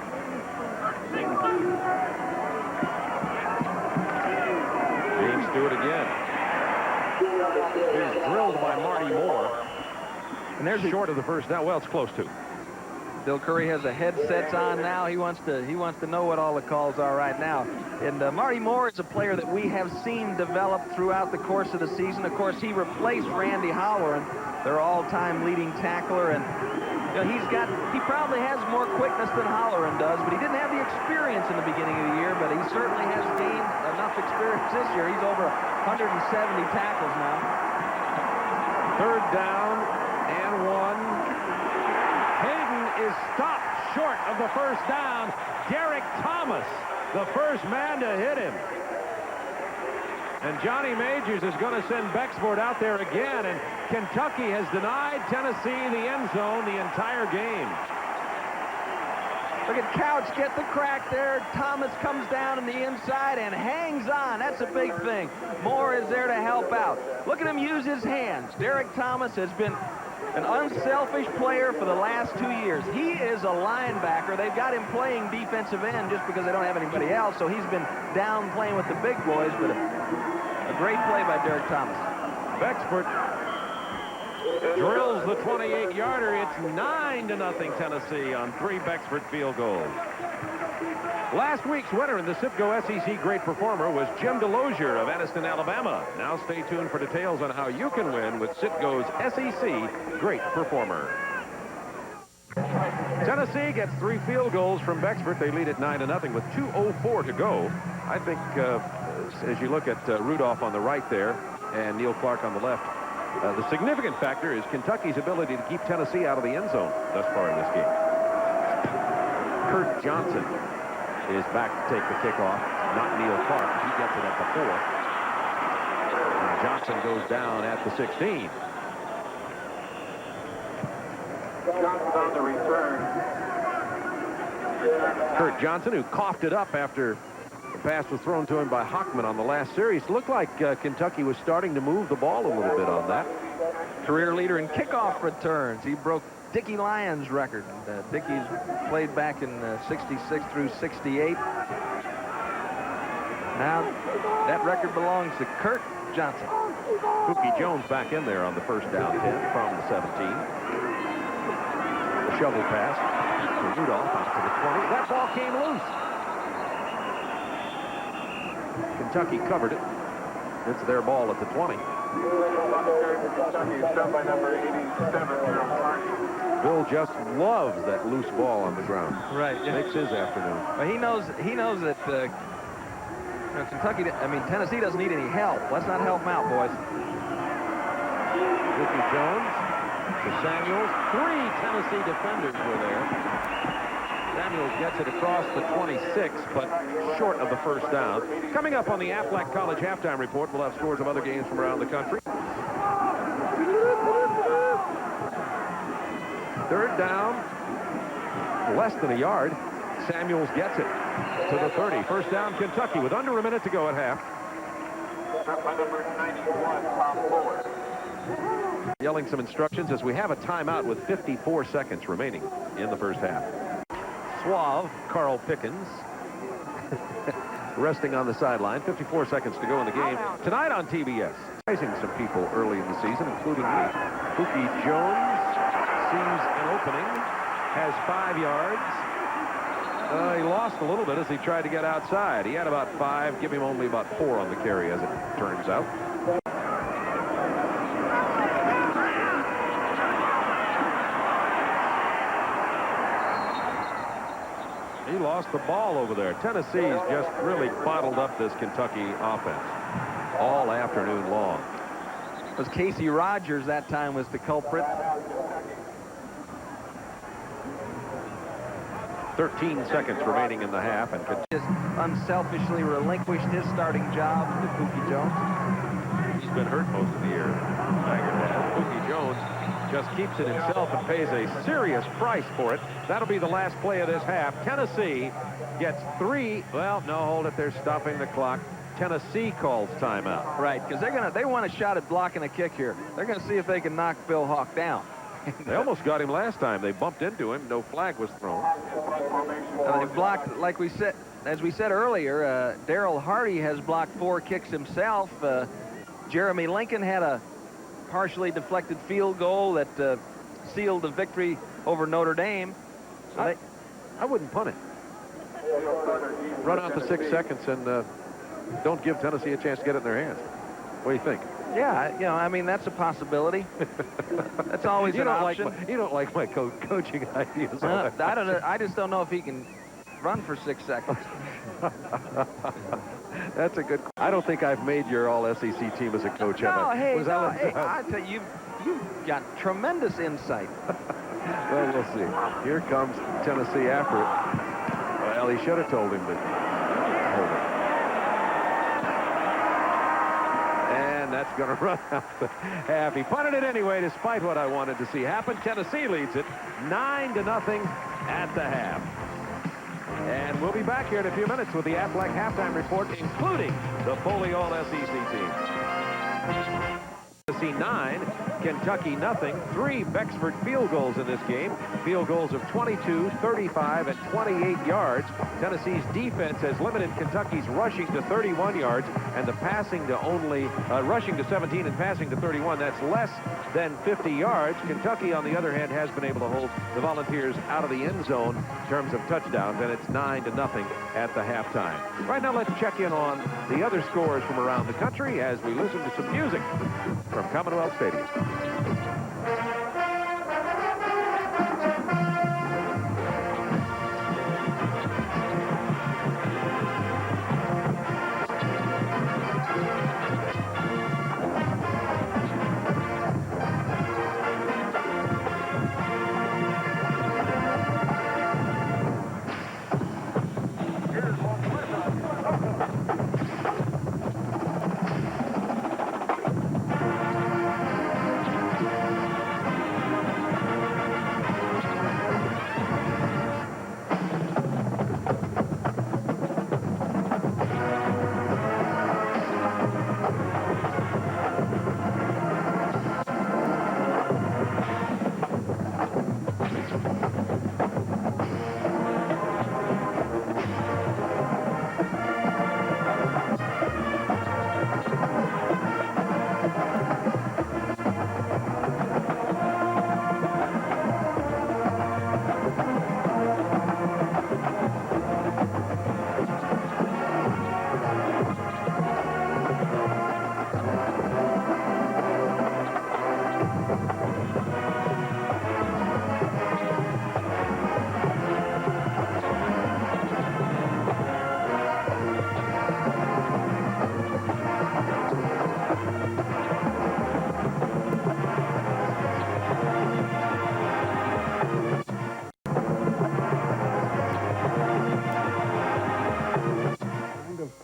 James Stewart again. He's drilled by Marty Moore. And there's short of the first down. Well, it's close to. Bill Curry has the headsets on now. He wants to know what all the calls are right now. And Marty Moore is a player that we have seen develop throughout the course of the season. Of course, he replaced Randy Halloran, their all-time leading tackler, and you know, he probably has more quickness than Halloran does, but he didn't have the experience in the beginning of the year, but he certainly has gained enough experience this year. He's over 170 tackles now. Third down and 1. Hayden is stopped short of the first down. Derek Thomas, the first man to hit him. And Johnny Majors is going to send Bexford out there again, and Kentucky has denied Tennessee the end zone the entire game. Look at Couch get the crack there. Thomas comes down in the inside and hangs on. That's a big thing. Moore is there to help out. Look at him use his hands. Derek Thomas has been an unselfish player for the last 2 years. He is a linebacker. They've got him playing defensive end just because they don't have anybody else, so he's been down playing with the big boys, but a great play by Derek Thomas. Bexford drills the 28-yarder. It's 9-0 Tennessee on 3 Bexford field goals. Last week's winner in the Citgo SEC Great Performer was Jim Delosier of Anniston, Alabama. Now stay tuned for details on how you can win with Citgo's SEC Great Performer. Tennessee gets 3 field goals from Bexford. They lead at 9-0 with 2:04 to go. I think as you look at Rudolph on the right there and Neil Clark on the left, the significant factor is Kentucky's ability to keep Tennessee out of the end zone thus far in this game. Kurt Johnson is back to take the kickoff, not Neil Clark. He gets it at the 4. And Johnson goes down at the 16. Johnson's on the return. Kurt Johnson, who coughed it up after the pass was thrown to him by Hockman on the last series. Looked like Kentucky was starting to move the ball a little bit on that. Career leader in kickoff returns. He broke Dickie Lyons' record. Dickie's played back in 66 through 68. Now that record belongs to Kurt Johnson. Pookie Jones back in there on the first down 10 from the 17. The shovel pass to Rudolph out to the 20. That ball came loose. Kentucky covered it. It's their ball at the 20. Bill just loves that loose ball on the ground. Right. Yeah. Makes his afternoon. But he knows that Kentucky, Tennessee doesn't need any help. Let's not help them out, boys. Ricky Jones to Samuels. 3 Tennessee defenders were there. Samuels gets it across the 26, but short of the first down. Coming up on the Aflac College Halftime Report, we'll have scores of other games from around the country. Third down, less than a yard. Samuels gets it to the 30. First down, Kentucky, with under a minute to go at half. Yelling some instructions as we have a timeout with 54 seconds remaining in the first half. Suave, Carl Pickens, resting on the sideline. 54 seconds to go in the game. Tonight on TBS, surprising some people early in the season, including me. Pookie Jones sees an opening, has 5 yards, He lost a little bit as he tried to get outside. He had about 5, give him only about 4 on the carry, as it turns out. He lost the ball over there. Tennessee's just really bottled up this Kentucky offense all afternoon long. It was Casey Rogers that time was the culprit. 13 seconds remaining in the half, and Just unselfishly relinquished his starting job to Pookie Jones. he's been hurt most of the year. Pookie Jones just keeps it himself and pays a serious price for it. That'll be the last play of this half. Tennessee gets 3. Well, no, hold it. They're stopping the clock. Tennessee calls timeout. Right, because they want a shot at blocking a kick here. They're going to see if they can knock Bill Hawk down. They almost got him last time. They bumped into him. No flag was thrown. They blocked, like we said, as we said earlier, Darrell Hardy has blocked 4 kicks himself. Jeremy Lincoln had a partially deflected field goal that sealed the victory over Notre Dame. So I wouldn't punt it. Run out the 6 seconds and don't give Tennessee a chance to get it in their hands. What do you think? Yeah, I mean, that's a possibility. That's always an option. You don't like my coaching ideas. I don't know. I just don't know if he can run for 6 seconds. That's a good. I don't think I've made your all-SEC team as a coach. No, hey, hey, I tell you, you've got tremendous insight. Well, we'll see. Here comes Tennessee after it. Well, he should have told him to hold it. And that's going to run out the half. He punted it anyway, despite what I wanted to see happen. Tennessee leads it 9-0 at the half. And we'll be back here in a few minutes with the Aflac halftime report, including the Foley All-SEC team. Tennessee 9, Kentucky nothing. 3 Becksford field goals in this game. Field goals of 22, 35, and 28 yards. Tennessee's defense has limited Kentucky's rushing to 31 yards and the passing to only rushing to 17 and passing to 31. That's less than 50 yards. Kentucky, on the other hand, has been able to hold the Volunteers out of the end zone in terms of touchdowns, and it's 9-0 at the halftime. Right now, let's check in on the other scores from around the country as we listen to some music from Commonwealth Stadium.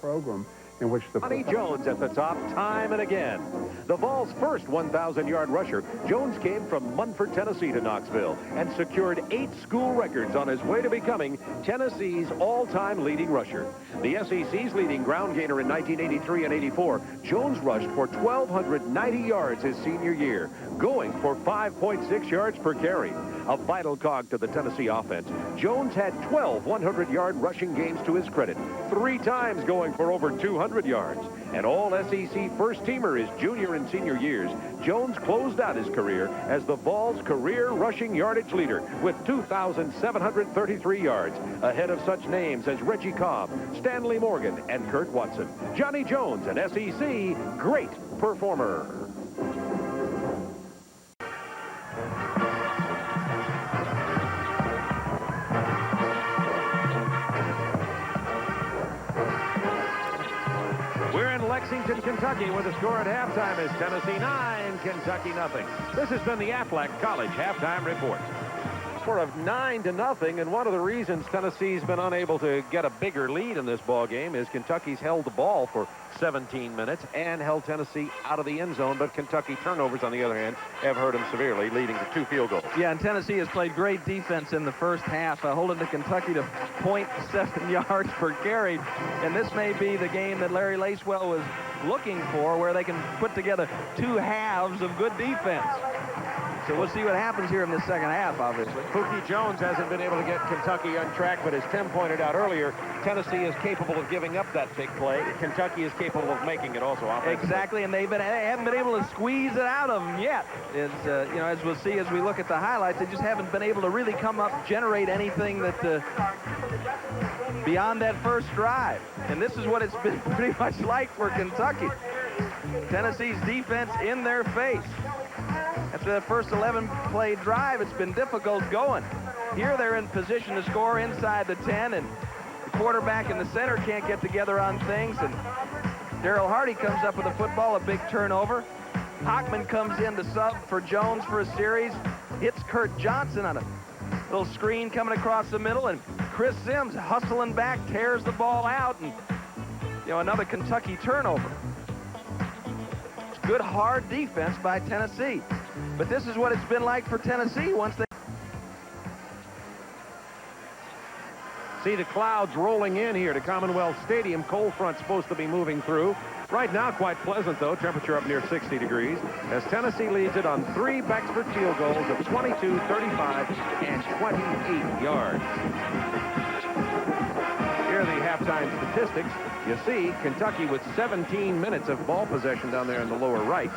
Program in which the Johnny Jones at the top time and again. The Vols' first 1,000-yard rusher, Jones came from Munford, Tennessee to Knoxville and secured 8 school records on his way to becoming Tennessee's all-time leading rusher. The SEC's leading ground gainer in 1983 and 84, Jones rushed for 1,290 yards his senior year. going for 5.6 yards per carry. A vital cog to the Tennessee offense. Jones had 12 100-yard rushing games to his credit, 3 times going for over 200 yards. An all-SEC first-teamer his junior and senior years, Jones closed out his career as the Vols' career rushing yardage leader with 2,733 yards, ahead of such names as Reggie Cobb, Stanley Morgan, and Kurt Watson. Johnny Jones, an SEC great performer. We're in Lexington, Kentucky, where the score at halftime is Tennessee 9, Kentucky nothing. This has been the Aflac College Halftime Report. Score of 9-0, and one of the reasons Tennessee's been unable to get a bigger lead in this ball game is Kentucky's held the ball for 17 minutes and held Tennessee out of the end zone, but Kentucky turnovers, on the other hand, have hurt them severely, leading to 2 field goals. Yeah, and Tennessee has played great defense in the first half, holding the Kentucky to 0.7 yards per carry, and this may be the game that Larry Lacewell was looking for, where they can put together 2 halves of good defense. So we'll see what happens here in this second half, obviously. Pookie Jones hasn't been able to get Kentucky on track, but as Tim pointed out earlier, Tennessee is capable of giving up that big play. Kentucky is capable of making it also offensively. Exactly, and they haven't been able to squeeze it out of them yet. It's, you know, as we'll see as we look at the highlights, they just haven't been able to really come up, generate anything that beyond that first drive. And this is what it's been pretty much like for Kentucky. Tennessee's defense in their face. After that first 11-play drive, it's been difficult going. Here they're in position to score inside the 10, and the quarterback and the center can't get together on things, and Daryl Hardy comes up with the football, a big turnover. Hockman comes in to sub for Jones for a series, hits Kurt Johnson on a little screen coming across the middle, and Chris Sims hustling back, tears the ball out, and another Kentucky turnover. Good hard defense by Tennessee. But this is what it's been like for Tennessee once they see the clouds rolling in here to Commonwealth Stadium. Cold front supposed to be moving through. Right now, quite pleasant, though. Temperature up near 60 degrees. As Tennessee leads it on 3 Becksford field goals of 22, 35, and 28 yards. Here are the halftime statistics. You see Kentucky with 17 minutes of ball possession down there in the lower right,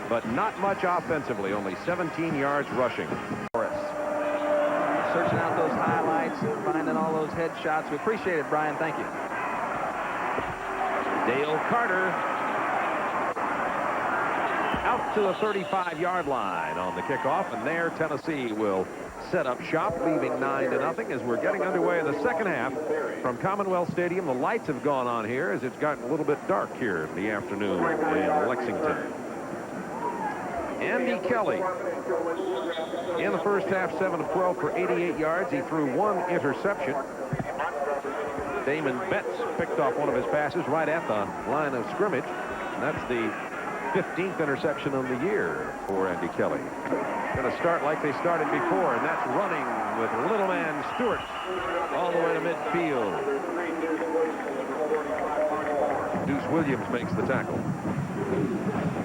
but not much offensively, only 17 yards rushing. Searching out those highlights and finding all those headshots. We appreciate it, Brian. Thank you. Dale Carter out to the 35-yard line on the kickoff, and there Tennessee will set up shop, leaving 9-0 as we're getting underway in the second half from Commonwealth Stadium. The lights have gone on here as it's gotten a little bit dark here in the afternoon in Lexington. Andy Kelly in the first half, 7 of 12 for 88 yards. He threw 1 interception. Damon Betts picked off one of his passes right at the line of scrimmage. And that's the 15th interception of the year for Andy Kelly. Going to start like they started before, and that's running with little man Stewart all the way to midfield. Deuce Williams makes the tackle.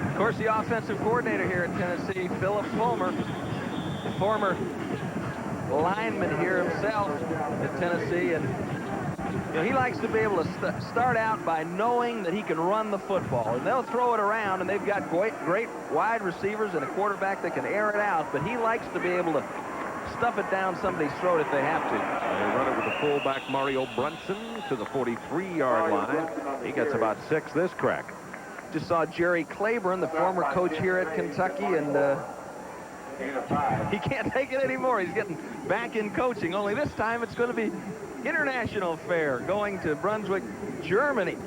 Of course, the offensive coordinator here at Tennessee, Philip Fulmer, former lineman here himself at Tennessee, and he likes to be able to start out by knowing that he can run the football, and they'll throw it around, and they've got great wide receivers and a quarterback that can air it out, but he likes to be able to stuff it down somebody's throat if they have to. They run it with the fullback Mario Brunson to the 43-yard line. He gets about 6 this crack. Just saw Jerry Claiborne, the former coach here at Kentucky, and he can't take it anymore. He's getting back in coaching, only this time it's going to be international fare going to Brunswick, Germany.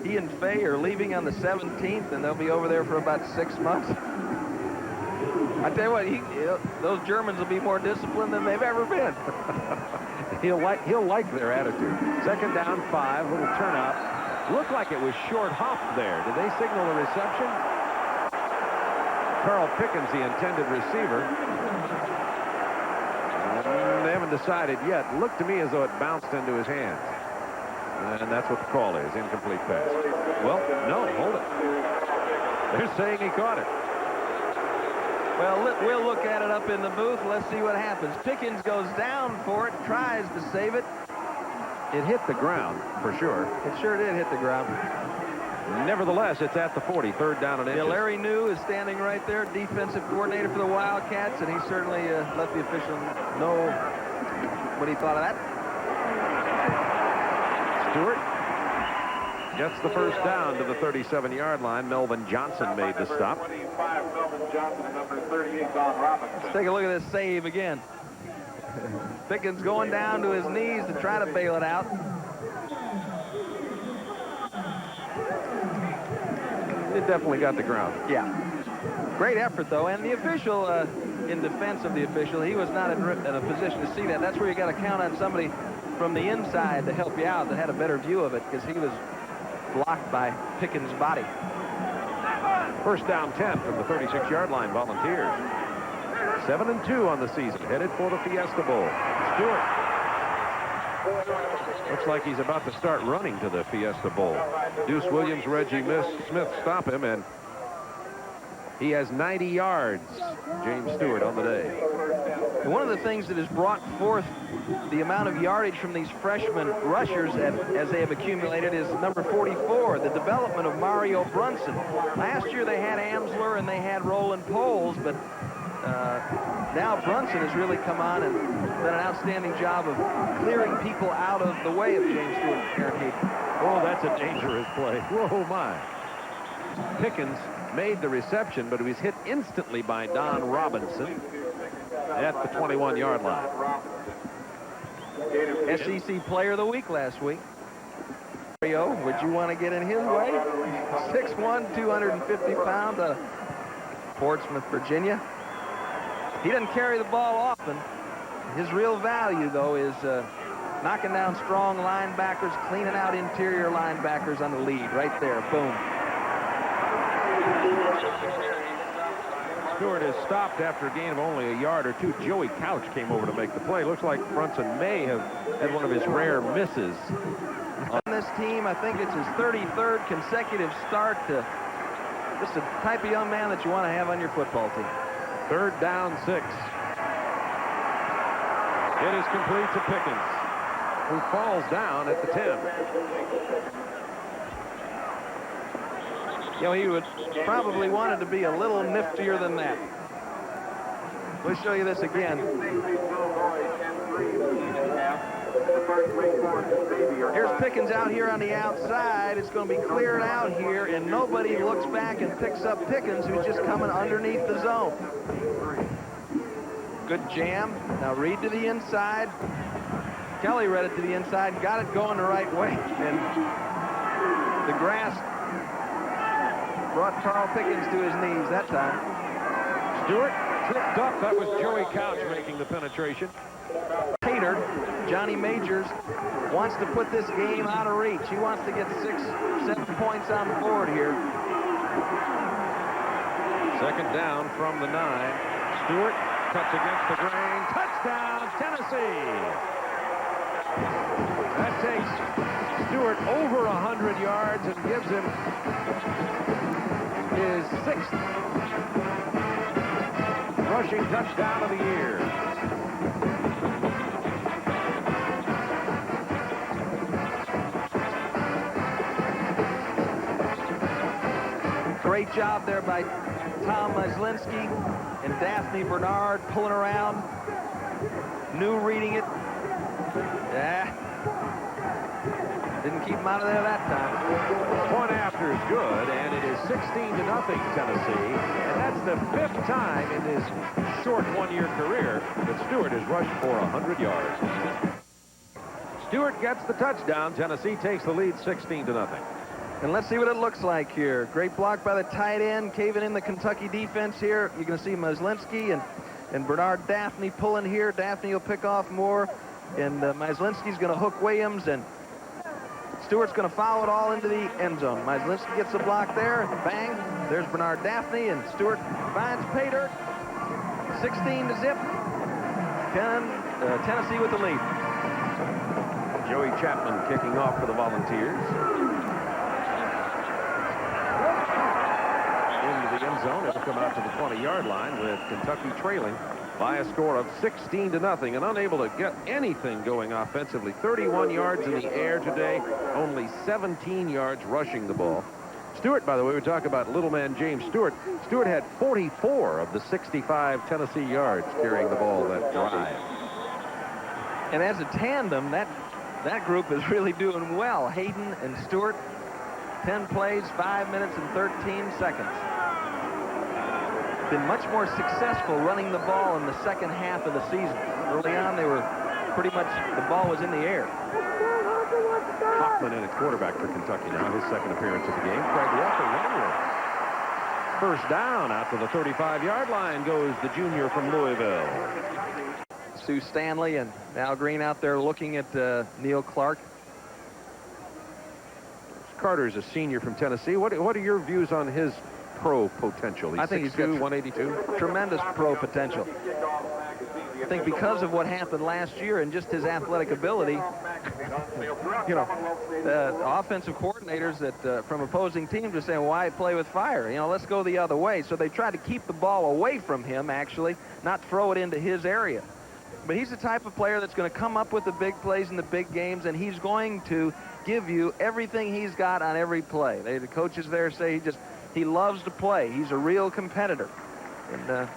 He and Fay are leaving on the 17th, and they'll be over there for about 6 months. I tell you what, those Germans will be more disciplined than they've ever been. He'll like their attitude. Second down, 5, little turnout. Looked like it was short hop there. Did they signal a reception? Carl Pickens, the intended receiver. They haven't decided yet. Looked to me as though it bounced into his hands. And that's what the call is, incomplete pass. Well, no, hold it. They're saying he caught it. Well, we'll look at it up in the booth. Let's see what happens. Pickens goes down for it, tries to save it. It hit the ground, for sure. It sure did hit the ground. Nevertheless, it's at the 40, third down and Yeah, inches. Larry New is standing right there, defensive coordinator for the Wildcats, and he certainly let the official know what he thought of that. Stewart gets the first down to the 37-yard line. Melvin Johnson made the stop. 25, Melvin Johnson, number 38, Don Robinson. Let's take a look at this save again. Pickens going down to his knees to try to bail it out. It definitely got the ground. Yeah. Great effort, though. And the official, in defense of the official, he was not in a position to see that. That's where you got to count on somebody from the inside to help you out that had a better view of it, because he was blocked by Pickens' body. First down 10 from the 36-yard line, Volunteers. 7-2 on the season, headed for the Fiesta Bowl. Stewart. Looks like he's about to start running to the Fiesta Bowl. Deuce Williams, Reggie Smith stop him, and he has 90 yards. James Stewart on the day. And one of the things that has brought forth the amount of yardage from these freshman rushers as they have accumulated is number 44, the development of Mario Brunson. Last year they had Amsler and they had Roland Poles, but now Brunson has really come on and done an outstanding job of clearing people out of the way of James Stewart and Aaron Hayden. Oh, that's a dangerous play. Whoa, my. Pickens made the reception, but he was hit instantly by Don Robinson at the 21-yard line. SEC Player of the Week last week. Mario, would you want to get in his way? 6'1", 250 pounds out of Portsmouth, Virginia. He doesn't carry the ball often. His real value, though, is knocking down strong linebackers, cleaning out interior linebackers on the lead. Right there. Boom. Stewart is stopped after a gain of only a yard or two. Joey Couch came over to make the play. Looks like Brunson may have had one of his rare misses. On this team, I think it's his 33rd consecutive start to just the type of young man that you want to have on your football team. Third down 6. It is complete to Pickens, who falls down at the 10. You know, he would probably wanted to be a little niftier than that. We'll show you this again. Here's Pickens out here on the outside. It's going to be cleared out here, and nobody looks back and picks up Pickens, who's just coming underneath the zone. Good jam. Now read to the inside. Kelly read it to the inside, got it going the right way, and the grass brought Carl Pickens to his knees that time. Stewart tripped up. That was Joey Couch making the penetration. Tater, Johnny Majors, wants to put this game out of reach. He wants to get 6, 7 points on the board here. Second down from the 9. Stewart cuts against the grain. Touchdown, Tennessee. That takes Stewart over 100 yards and gives him his 6th rushing touchdown of the year. Great job there by Tom Myslinski and Daphne Bernard pulling around. New reading it. Yeah. Didn't keep him out of there that time. Point after is good, and it is 16-0 Tennessee. And that's the 5th time in his short one-year career that Stewart has rushed for 100 yards. Stewart gets the touchdown. Tennessee takes the lead 16-0. And let's see what it looks like here. Great block by the tight end, caving in the Kentucky defense here. You're going to see Myslinski and Bernard Daphne pulling here. Daphne will pick off more, and Myslinski's going to hook Williams, and Stewart's going to follow it all into the end zone. Myslinski gets the block there, bang. There's Bernard Daphne, and Stewart finds pay dirt. 16-0. Tennessee with the lead. Joey Chapman kicking off for the Volunteers. Into the end end zone. It'll come out to the 20-yard line with Kentucky trailing by a score of 16-0 and unable to get anything going offensively. 31 yards in the air today, only 17 yards rushing the ball. Stewart, by the way, we talk about little man James Stewart. Stewart had 44 of the 65 Tennessee yards carrying the ball that drive. And as a tandem, that group is really doing well. Hayden and Stewart, 10 plays, 5 minutes and 13 seconds. Been much more successful running the ball in the second half of the season. Early on, they were pretty much, the ball was in the air. Hockman in at quarterback for Kentucky now, his second appearance of the game. Craig Walker, first down out to the 35-yard line goes the junior from Louisville. Sue Stanley and Al Green out there looking at Neil Clark. Carter's a senior from Tennessee. What are your views on his pro potential? I think he's got 182. Tremendous pro potential. I think because of what happened last year and just his athletic ability, you know, offensive coordinators that from opposing teams are saying, why play with fire? You know, let's go the other way. So they try to keep the ball away from him, actually, not throw it into his area. But he's the type of player that's going to come up with the big plays in the big games, and he's going to give you everything he's got on every play. The coaches there say he loves to play. He's a real competitor. And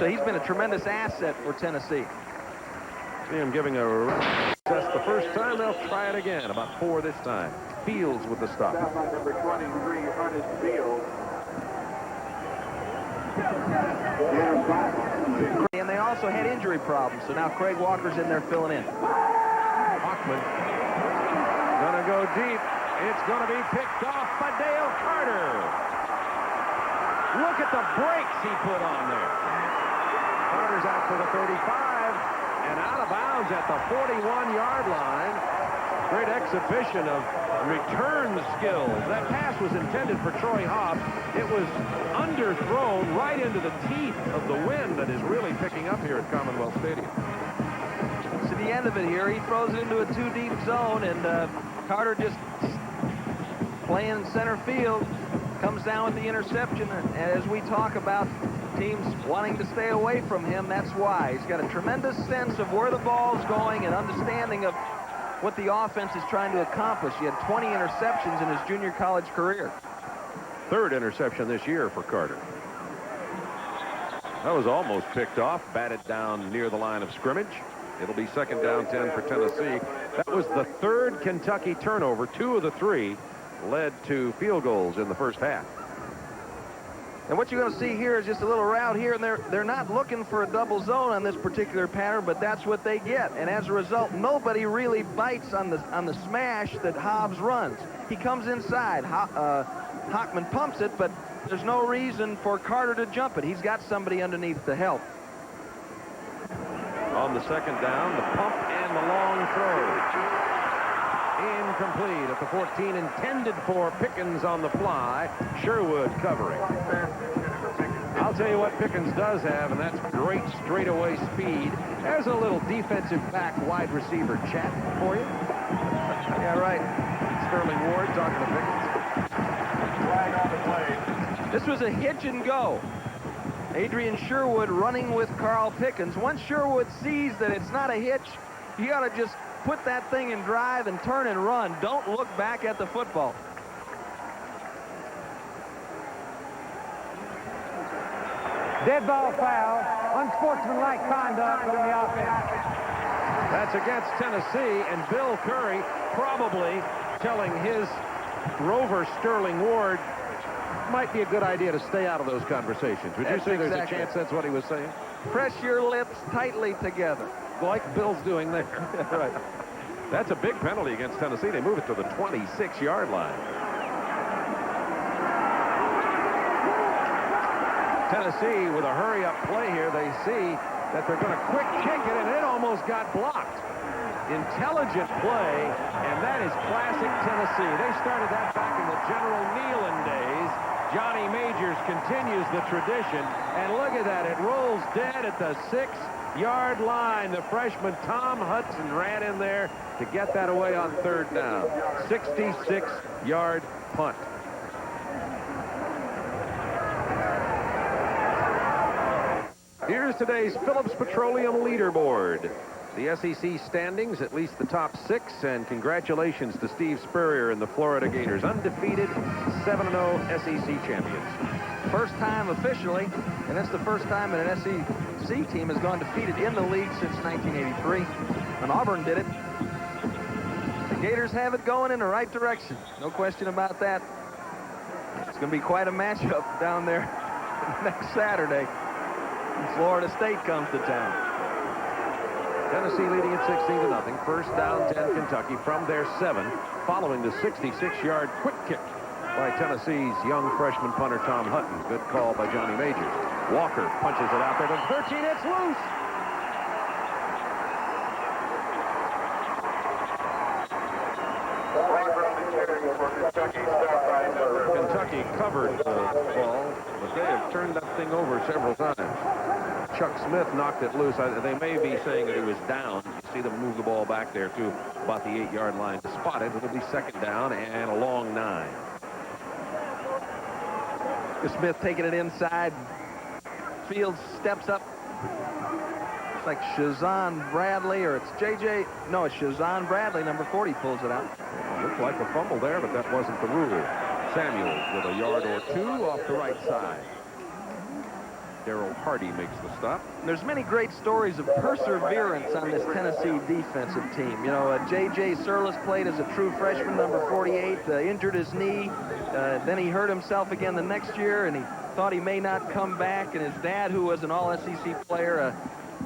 so he's been a tremendous asset for Tennessee. See him giving a recess the first time. They'll try it again. About 4 this time. Fields with the stop. Number 23, Ernest Fields. And they also had injury problems, so now Craig Walker's in there filling in. Hockman gonna go deep. It's gonna be picked off by Dale Carter. Look at the brakes he put on there. Carter's out for the 35 and out of bounds at the 41-yard line. Great exhibition of return skills. That pass was intended for Troy Hobbs. It was underthrown right into the teeth of the wind that is really picking up here at Commonwealth Stadium. To the end of it here, he throws it into a too-deep zone, and Carter just playing center field, comes down with the interception. And as we talk about teams wanting to stay away from him, that's why. He's got a tremendous sense of where the ball's going and understanding of what the offense is trying to accomplish. He had 20 interceptions in his junior college career. Third interception this year for Carter. That was almost picked off, batted down near the line of scrimmage. It'll be second down 10 for Tennessee. That was the third Kentucky turnover. 2 of the 3 led to field goals in the first half. And what you're going to see here is just a little route here, and they're not looking for a double zone on this particular pattern, but that's what they get. And as a result, nobody really bites on the smash that Hobbs runs. He comes inside. Hockman pumps it, but there's no reason for Carter to jump it. He's got somebody underneath to help. On the second down, the pump and the long throw. Incomplete at the 14, intended for Pickens on the fly. Sherwood covering. I'll tell you what Pickens does have, and that's great straightaway speed. There's a little defensive back wide receiver chat for you. Yeah, right. Sterling Ward talking to Pickens. Flag on the play. This was a hitch and go. Adrian Sherwood running with Carl Pickens. Once Sherwood sees that it's not a hitch, you got to just put that thing in drive and turn and run. Don't look back at the football. Dead ball foul, unsportsmanlike conduct on the offense. That's against Tennessee, and Bill Curry probably telling his rover Sterling Ward might be a good idea to stay out of those conversations. Would you say there's a chance that's what he was saying? Press your lips tightly together. Like Bill's doing there. Right. That's a big penalty against Tennessee. They move it to the 26-yard line. Tennessee with a hurry-up play here. They see that they're going to quick kick it, and it almost got blocked. Intelligent play, and that is classic Tennessee. They started that back in the General Nealon days. Johnny Majors continues the tradition, and look at that. It rolls dead at the 6-yard line. The freshman Tom Hudson ran in there to get that away on third down. 66-yard punt. Here's today's Phillips Petroleum leaderboard. The SEC standings, at least the top 6, and congratulations to Steve Spurrier and the Florida Gators, undefeated 7-0 SEC champions. First time officially, and it's the first time that an SEC team has gone defeated in the league since 1983. When Auburn did it, the Gators have it going in the right direction. No question about that. It's going to be quite a matchup down there next Saturday when Florida State comes to town. Tennessee leading at 16-0. First down, 10 Kentucky from their 7, following the 66-yard quick kick by Tennessee's young freshman punter Tom Hutton. Good call by Johnny Majors. Walker punches it out there to 13. It's loose. Kentucky covered the ball, but they have turned that thing over several times. Chuck Smith knocked it loose. They may be saying that he was down. You see them move the ball back there to about the 8-yard line to spot it. It'll be second down and a long 9. Smith taking it inside. Fields steps up. It's like Shazan Bradley, or it's JJ. No, it's Shazan Bradley, number 40, pulls it out. Looked like a fumble there, but that wasn't the rule. Samuels with a yard or 2 off the right side. Darrell Hardy makes the stop. There's many great stories of perseverance on this Tennessee defensive team. You know, J.J. Surlis played as a true freshman, number 48, injured his knee. Then he hurt himself again the next year, and he thought he may not come back. And his dad, who was an all-SEC player,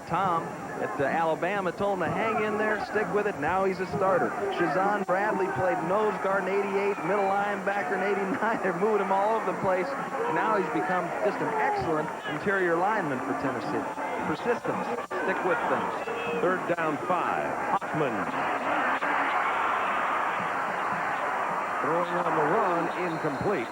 Tom, at Alabama, told him to hang in there, stick with it. Now he's a starter. Shazan Bradley played nose guard in 88, middle linebacker in 89. They're moving him all over the place. And now he's become just an excellent interior lineman for Tennessee. Persistence. Stick with things. Third down 5. Hockman throwing on the run, incomplete.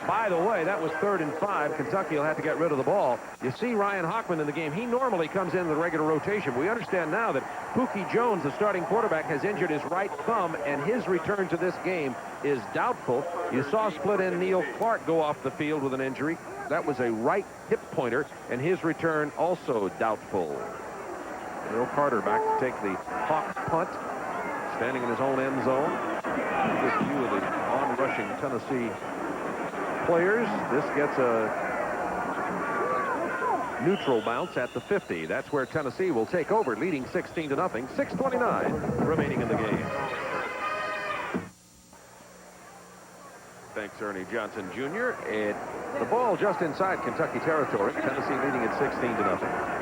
By the way, that was 3rd and 5. Kentucky will have to get rid of the ball. You see Ryan Hockman in the game. He normally comes in the regular rotation. We understand now that Pookie Jones, the starting quarterback, has injured his right thumb, and his return to this game is doubtful. You saw split-end Neil Clark go off the field with an injury. That was a right hip pointer, and his return also doubtful. Neil Carter back to take the Hawk punt, standing in his own end zone. Good view of the on-rushing Tennessee players. This gets a neutral bounce at the 50. That's where Tennessee will take over, leading 16-0. 6:29 remaining in the game. Thanks, Ernie Johnson Jr. The ball just inside Kentucky territory. Tennessee leading at 16-0.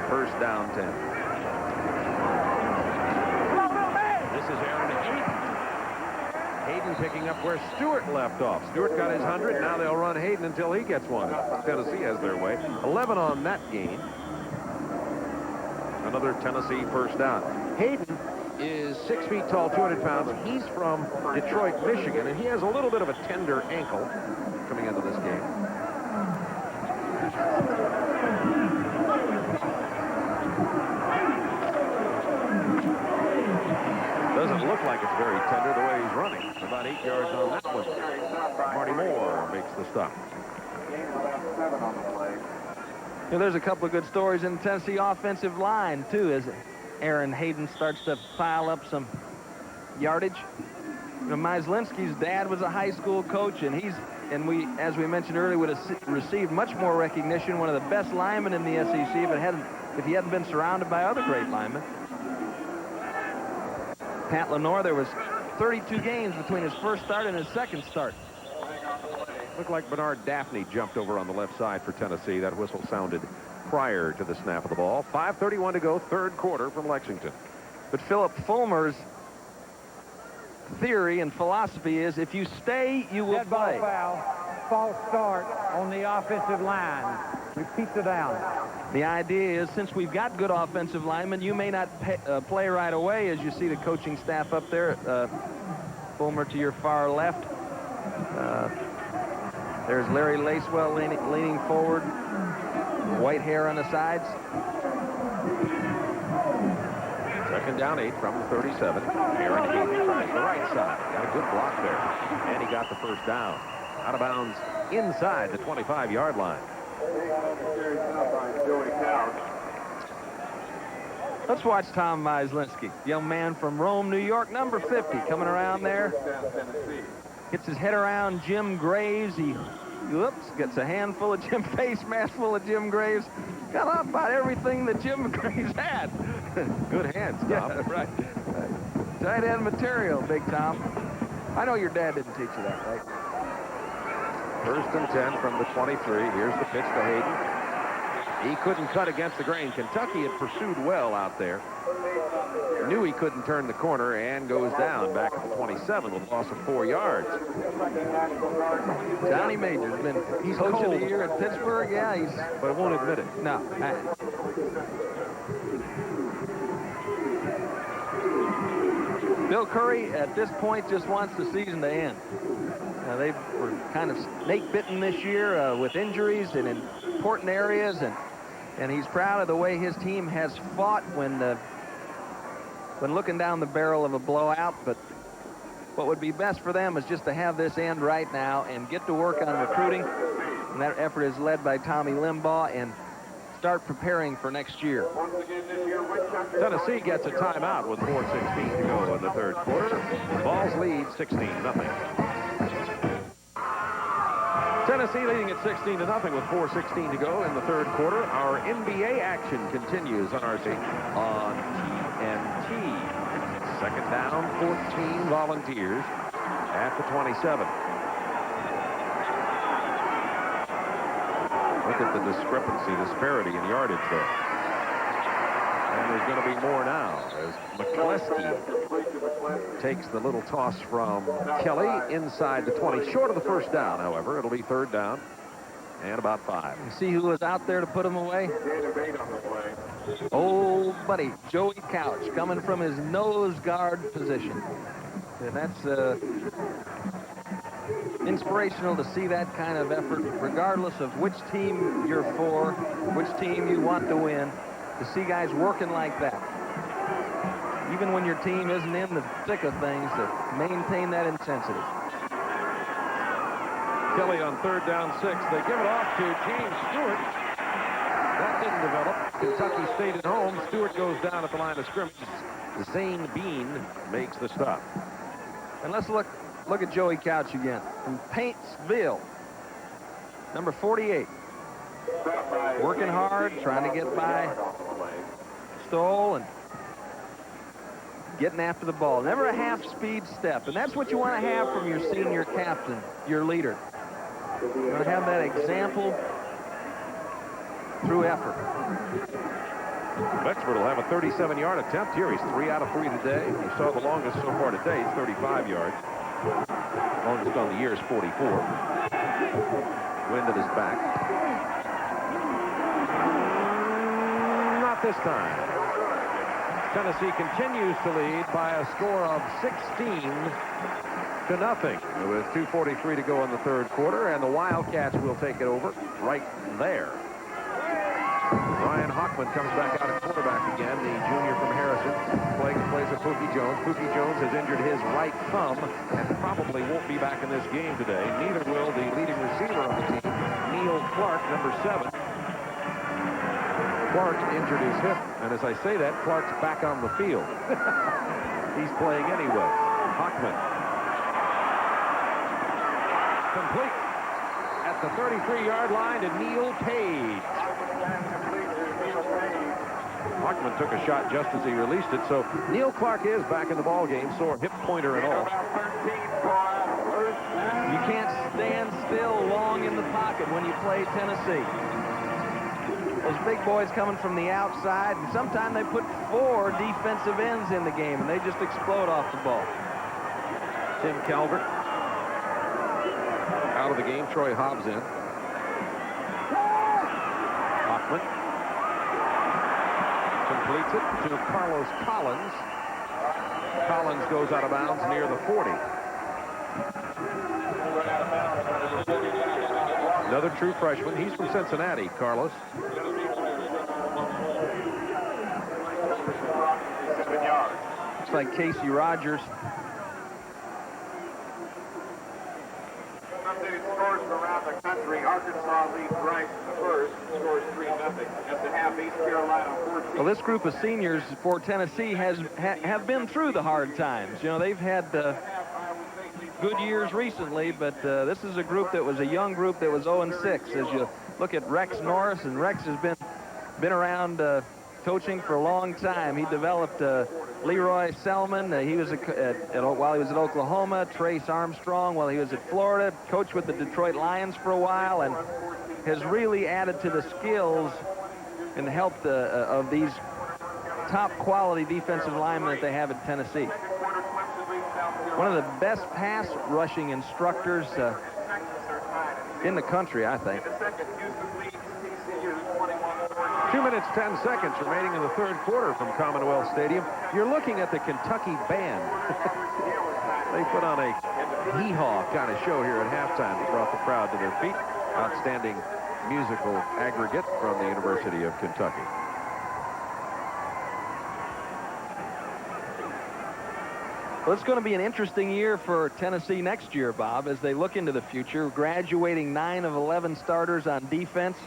First down 10. This is Aaron Hayden. Hayden picking up where Stewart left off. Stewart got his 100. Now they'll run Hayden until he gets one. Tennessee has their way. 11 on that gain. Another Tennessee first down. Hayden is 6 feet tall, 200 pounds. He's from Detroit, Michigan, and he has a little bit of a tender ankle coming into this game. Doesn't look like it's very tender the way he's running. About 8 yards on that one. Marty Moore makes the stop. You know, there's a couple of good stories in the Tennessee offensive line, too, as Aaron Hayden starts to pile up some yardage. You know, Myslinski's dad was a high school coach, and as we mentioned earlier, would have received much more recognition. One of the best linemen in the SEC if he hadn't been surrounded by other great linemen. Pat Lenore, there was 32 games between his first start and his second start. Looked like Bernard Daphne jumped over on the left side for Tennessee. That whistle sounded prior to the snap of the ball. 5:31 to go, third quarter from Lexington. But Philip Fulmer's theory and philosophy is if you stay, you will Dead ball play. foul. False start on the offensive line. Repeat the down. The idea is since we've got good offensive linemen, you may not play right away, as you see the coaching staff up there. Fulmer to your far left. There's Larry Lacewell leaning forward. White hair on the sides. Second down 8 from the 37. Aaron Hayden tries the right side. Got a good block there. And he got the first down. Out of bounds inside the 25-yard line. Let's watch Tom Myslinski, young man from Rome, New York, number 50, coming around there. Gets his head around Jim Graves. He gets a handful of Jim, face mask full of Jim Graves. Got about everything that Jim Graves had. Good hands, Tom. Yeah, right. Tight end material, Big Tom. I know your dad didn't teach you that, right? 1st and 10 from the 23. Here's the pitch to Hayden. He couldn't cut against the grain. Kentucky had pursued well out there. Knew he couldn't turn the corner and goes down back at the 27 with a loss of 4 yards. Johnny Major's been coach of the year at Pittsburgh. Yeah, but won't admit it. No. Bill Curry, at this point, just wants the season to end. They were kind of snake-bitten this year with injuries in important areas, and he's proud of the way his team has fought when looking down the barrel of a blowout. But what would be best for them is just to have this end right now and get to work on recruiting. And that effort is led by Tommy Limbaugh, and start preparing for next year. Tennessee gets a timeout with 4:16 to go in the 3rd quarter. Vols lead 16-0. Tennessee leading at 16-0 with 4:16 to go in the 3rd quarter. Our NBA action continues on TNT. 2nd down, 14 Volunteers at the 27. Look at the disparity in yardage there. And there's going to be more now as McCleskey takes the little toss from Kelly inside the 20. Short of the 1st down, however. It'll be 3rd down and about 5. You see who was out there to put him away? Old buddy, Joey Couch, coming from his nose guard position. And that's inspirational to see that kind of effort, regardless of which team you're for, which team you want to win, to see guys working like that. Even when your team isn't in the thick of things, to maintain that intensity. Kelly on 3rd down 6. They give it off to James Stewart. That didn't develop. Kentucky stayed at home. Stewart goes down at the line of scrimmage. Zane Bean makes the stop. And let's look at Joey Couch again from Paintsville, number 48. Working hard, trying to get by Stoll and getting after the ball. Never a half-speed step, and that's what you want to have from your senior captain, your leader. You want to have that example through effort. Becksford will have a 37-yard attempt here. He's 3 out of 3 today. You saw the longest so far today. It's 35 yards. Longest on the year is 44. Wind at his back. Not this time. Tennessee continues to lead by a score of 16-0 with 2:43 to go in the 3rd quarter, and the Wildcats will take it over right there. Ryan Hockman comes back out at quarterback again, the junior from Harrison. Plays with Pookie Jones. Pookie Jones has injured his right thumb and probably won't be back in this game today. Neither will the leading receiver on the team, Neil Clark, number 7. Clark injured his hip, and as I say that, Clark's back on the field. He's playing anyway. Hockman. Complete at the 33-yard line to Neil Page. Hockman took a shot just as he released it, so Neil Clark is back in the ball game, sore hip pointer and all. You can't stand still long in the pocket when you play Tennessee. Those big boys coming from the outside, and sometimes they put 4 defensive ends in the game, and they just explode off the ball. Tim Calvert out of the game. Troy Hobbs in. Hockman completes it to Carlos Collins. Collins goes out of bounds near the 40. Another true freshman. He's from Cincinnati, Carlos. Looks like Casey Rogers. updated scores from around the country. Arkansas leads Rice in the first, scores 3-0. At the half, East Carolina 14. Well, this group of seniors for Tennessee have been through the hard times. You know, they've had good years recently, but this is a group that was a young group that was 0-6. As you look at Rex Norris, and Rex has been around coaching for a long time. He developed Leroy Selman. He was while he was at Oklahoma. Trace Armstrong while he was at Florida. Coached with the Detroit Lions for a while, and has really added to the skills and helped of these top quality defensive linemen that they have at Tennessee. One of the best pass rushing instructors in the country, I think. 2 minutes, 10 seconds remaining in the third quarter from Commonwealth Stadium. You're looking at the Kentucky band. They put on a hee-haw kind of show here at halftime that brought the crowd to their feet. Outstanding musical aggregate from the University of Kentucky. Well, it's going to be an interesting year for Tennessee next year, Bob, as they look into the future, graduating 9 of 11 starters on defense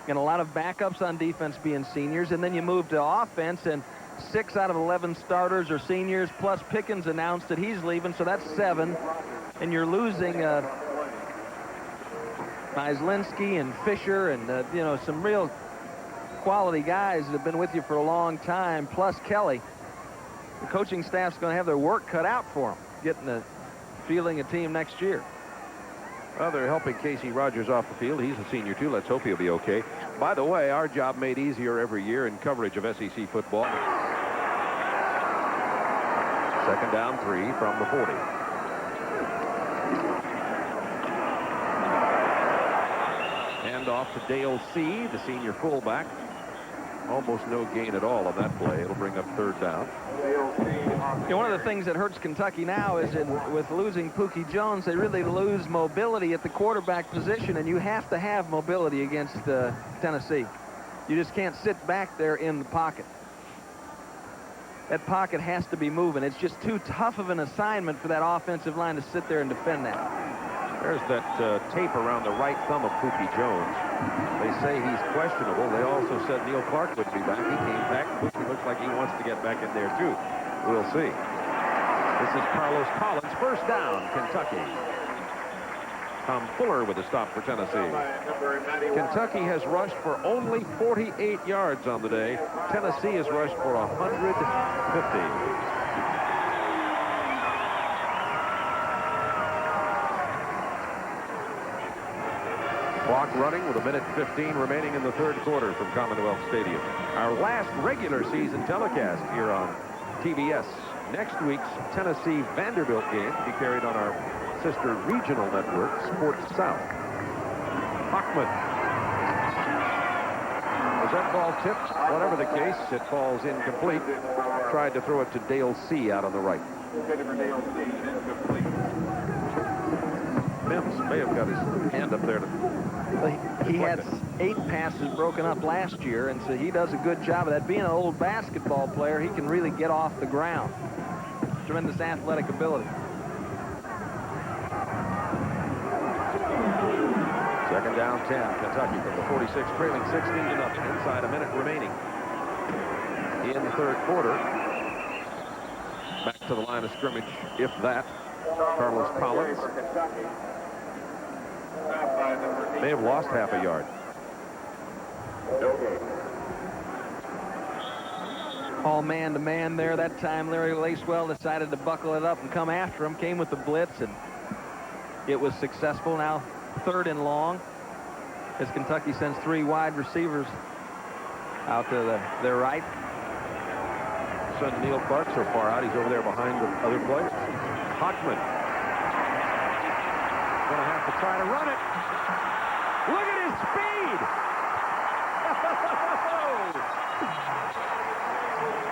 and a lot of backups on defense being seniors. And then you move to offense, and 6 out of 11 starters are seniors, plus Pickens announced that he's leaving, so that's 7. And you're losing Myslinski and Fisher and, you know, some real quality guys that have been with you for a long time, plus Kelly. The coaching staff's going to have their work cut out for them, fielding a team next year. Well, they're helping Casey Rogers off the field. He's a senior, too. Let's hope he'll be okay. By the way, our job made easier every year in coverage of SEC football. Second down, 3 from the 40. Hand off to Dale C., the senior fullback. Almost no gain at all on that play. It'll bring up third down. You know, one of the things that hurts Kentucky now is with losing Pookie Jones, they really lose mobility at the quarterback position, and you have to have mobility against Tennessee. You just can't sit back there in the pocket. That pocket has to be moving. It's just too tough of an assignment for that offensive line to sit there and defend that. There's that tape around the right thumb of Pookie Jones. They say he's questionable. They also said Neil Clark would be back. He came back. Pookie looks like he wants to get back in there, too. We'll see. This is Carlos Collins. First down, Kentucky. Tom Fuller with a stop for Tennessee. Kentucky has rushed for only 48 yards on the day. Tennessee has rushed for 150. Clock running with 1:15 remaining in the third quarter from Commonwealth Stadium. Our last regular season telecast here on TBS. Next week's Tennessee-Vanderbilt game to be carried on our sister regional network, Sports South. Hockman. Was that ball tipped? Whatever the case, it falls incomplete. Tried to throw it to Dale C. out on the right. Mims may have got his hand up there. He had 8 passes broken up last year, and so he does a good job of that. Being an old basketball player, he can really get off the ground. Tremendous athletic ability. Second down, 10. Kentucky from the 46, trailing 16-0. Inside a minute remaining in the third quarter. Back to the line of scrimmage, if that. Carlos Collins may have lost half a yard. All man-to-man there. That time Larry Lacewell decided to buckle it up and come after him. Came with the blitz, and it was successful. Now 3rd and long as Kentucky sends 3 wide receivers out to their right. Son Neil Clark so far out. He's over there behind the other players. Hockman. Going to have to try to run it. Look at his speed.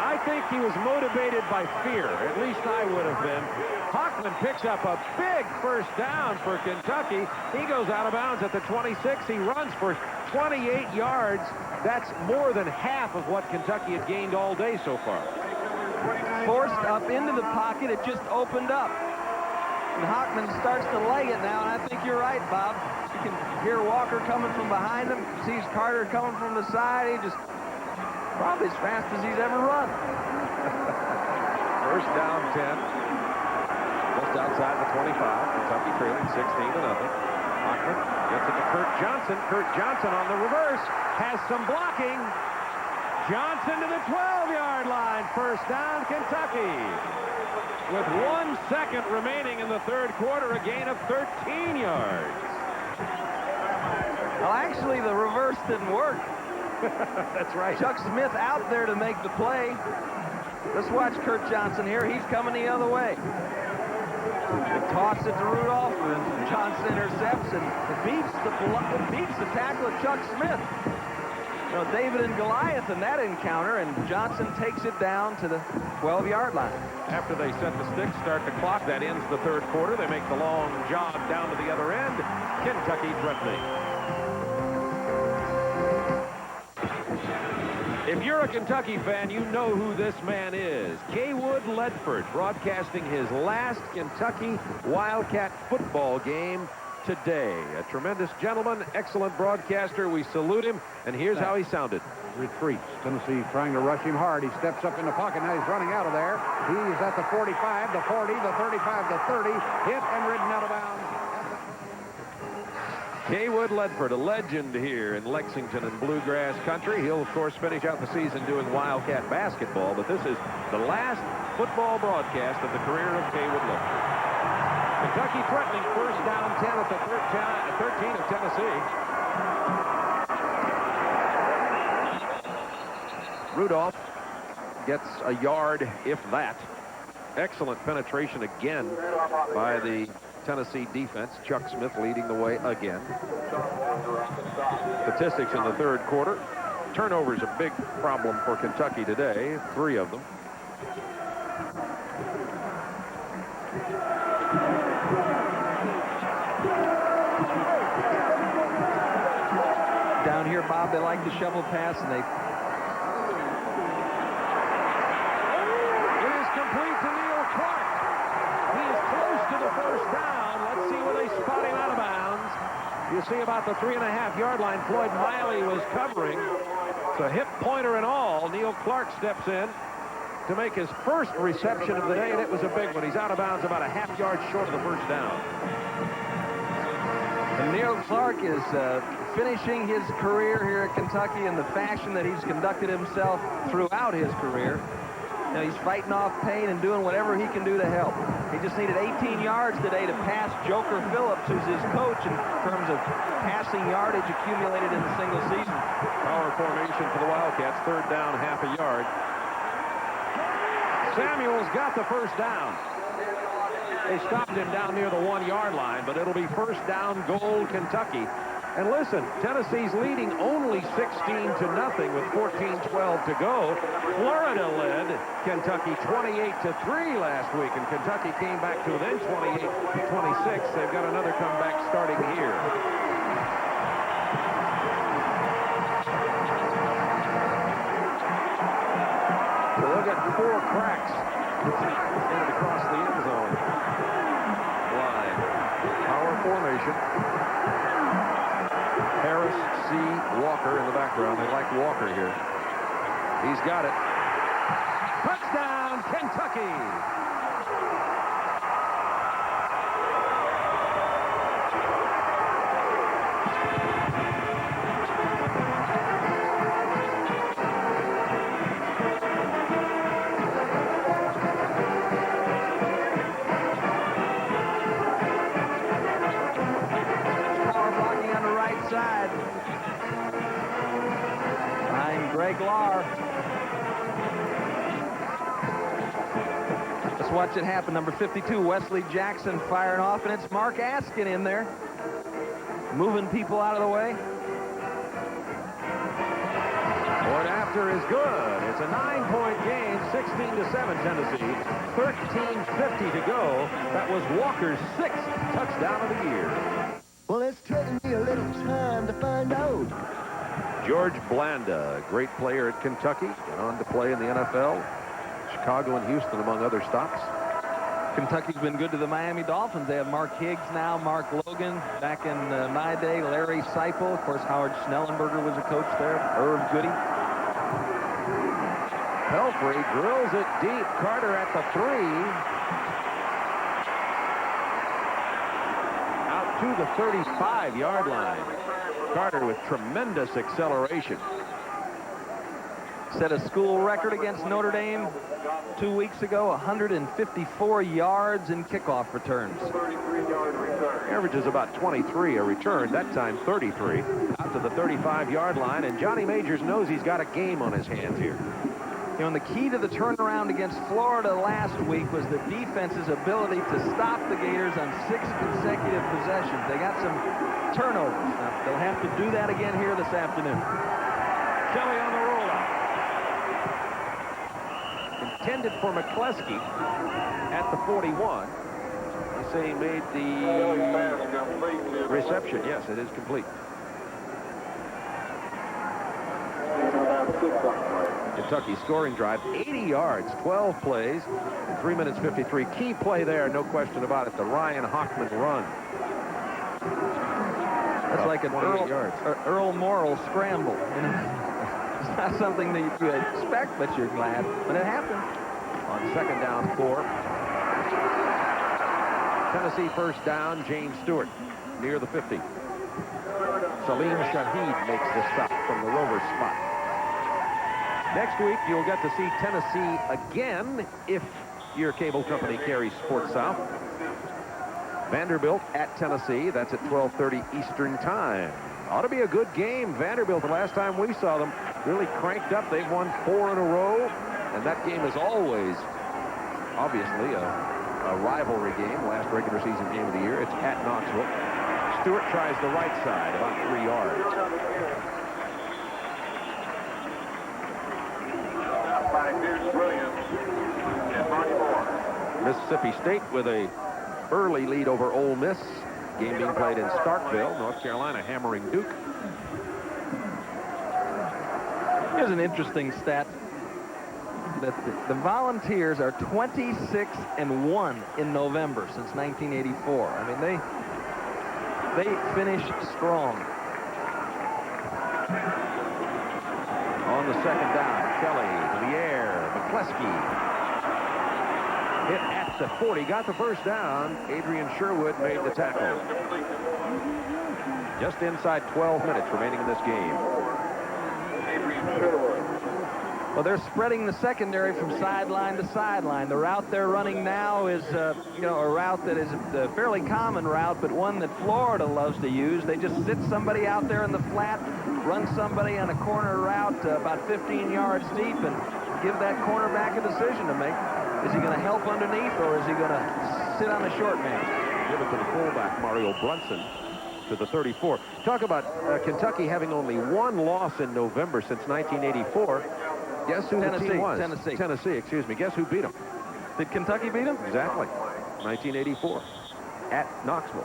I think he was motivated by fear. At least I would have been. Hockman picks up a big first down for Kentucky. He goes out of bounds at the 26. He runs for 28 yards. That's more than half of what Kentucky had gained all day so far. Forced up into the pocket. It just opened up. And Hockman starts to leg it now, and I think you're right, Bob. You can hear Walker coming from behind him, sees Carter coming from the side. He just probably as fast as he's ever run. First down 10. Just outside the 25. Kentucky trailing 16-0. Hockman gets it to Kurt Johnson. Kurt Johnson on the reverse. Has some blocking. Johnson to the 12-yard line. First down, Kentucky. With 1 second remaining in the third quarter, a gain of 13 yards. Well, actually, the reverse didn't work. That's right. Chuck Smith out there to make the play. Let's watch Kurt Johnson here. He's coming the other way. Toss it to Rudolph, and Johnson intercepts, and it beats the tackle of Chuck Smith. You know, David and Goliath in that encounter, and Johnson takes it down to the 12-yard line. After they set the sticks, start the clock, that ends the third quarter. They make the long jog down to the other end. Kentucky threatening. If you're a Kentucky fan, you know who this man is. Kaywood Ledford, broadcasting his last Kentucky Wildcat football game today. A tremendous gentleman, excellent broadcaster. We salute him, and here's how he sounded. Retreats. Tennessee trying to rush him hard. He steps up in the pocket. Now he's running out of there. He's at the 45, the 40, the 35, the 30. Hit and ridden out of bounds. Kaywood Ledford, a legend here in Lexington and Bluegrass country. He'll, of course, finish out the season doing Wildcat basketball, but this is the last football broadcast of the career of Kaywood Ledford. Kentucky threatening first down 10 at the 13 of Tennessee. Rudolph gets a yard, if that. Excellent penetration again by the Tennessee defense. Chuck Smith leading the way again. Statistics in the third quarter. Turnovers a big problem for Kentucky today, 3 of them. Down here, Bob, they like the shovel pass, and they... It is complete to Neil Clark. He is close to the first down. Let's see where they spot him out of bounds. You see about the 3.5-yard line, Floyd Miley was covering. So hip pointer and all, Neil Clark steps in to make his first reception of the day, and it was a big one. He's out of bounds about a half-yard short of the first down. And Neil Clark is finishing his career here at Kentucky in the fashion that he's conducted himself throughout his career. You know, he's fighting off pain and doing whatever he can do to help. He just needed 18 yards today to pass Joker Phillips, who's his coach, in terms of passing yardage accumulated in the single season. Power formation for the Wildcats, third down, half a yard. Samuels got the first down. They stopped him down near the 1-yard line, but it'll be first down, goal, Kentucky. And listen, Tennessee's leading only 16-0 with 14:12 to go. Florida led Kentucky 28-3 last week, and Kentucky came back to within 28-26. They've got another comeback starting here. So they'll get 4 cracks across the end zone line. Power formation. Harris, C. Walker in the background. They like Walker here. He's got it. Touchdown, Kentucky! Let's watch it happen. Number 52, Wesley Jackson firing off, and it's Mark Askin in there, moving people out of the way. Point after is good. It's a 9-point game, 16-7 Tennessee. 13:50 to go. That was Walker's 6th touchdown of the year. Well, it's taken me a little time to find out. George Blanda, a great player at Kentucky, went on to play in the NFL, Chicago and Houston, among other stops. Kentucky's been good to the Miami Dolphins. They have Mark Higgs now, Mark Logan. Back in my day, Larry Seipel. Of course, Howard Schnellenberger was a coach there. Irv Goody. Pelfrey drills it deep. Carter at the 3. Out to the 35-yard line. Carter with tremendous acceleration. Set a school record against Notre Dame 2 weeks ago, 154 yards in kickoff returns. 33-yard return. Averages about 23 a return, that time 33. Out to the 35-yard line, and Johnny Majors knows he's got a game on his hands here. You know, and the key to the turnaround against Florida last week was the defense's ability to stop the Gators on 6 consecutive possessions. They got some turnovers. Now, they'll have to do that again here this afternoon. Kelly on the rollout. Intended for McCleskey at the 41. They say he made the reception. Yes, it is complete. Kentucky scoring drive, 80 yards, 12 plays, in 3 minutes 53. Key play there, no question about it, the Ryan Hochman run. That's like an Earl Morrill scramble. You know? It's not something that you expect, but you're glad when it happened. On 2nd down 4. Tennessee first down, James Stewart near the 50. Salim Shahid makes the stop from the rover spot. Next week, you'll get to see Tennessee again if your cable company carries Sports South. Vanderbilt at Tennessee. That's at 12:30 Eastern Time. Ought to be a good game. Vanderbilt, the last time we saw them, really cranked up. They've won 4 in a row, and that game is always, obviously, a rivalry game. Last regular season game of the year. It's at Knoxville. Stewart tries the right side, about 3 yards. Mississippi State with a early lead over Ole Miss. Game being played in Starkville. North Carolina hammering Duke. Here's an interesting stat. That the Volunteers are 26-1 in November since 1984. I mean, they finish strong. On the 2nd down, Kelly to the air. McCleskey hit at the 40, got the first down. Adrian Sherwood made the tackle. Just inside 12 minutes remaining in this game. Well, they're spreading the secondary from sideline to sideline. The route they're running now is, you know, a route that is a fairly common route, but one that Florida loves to use. They just sit somebody out there in the flat, run somebody on a corner route about 15 yards deep, and give that cornerback a decision to make. Is he going to help underneath, or is he going to sit on the short man? Give it to the fullback, Mario Brunson, to the 34. Talk about Kentucky having only 1 loss in November since 1984. Guess who the team was? Tennessee, excuse me. Guess who beat them? Did Kentucky beat them? Exactly. 1984 at Knoxville.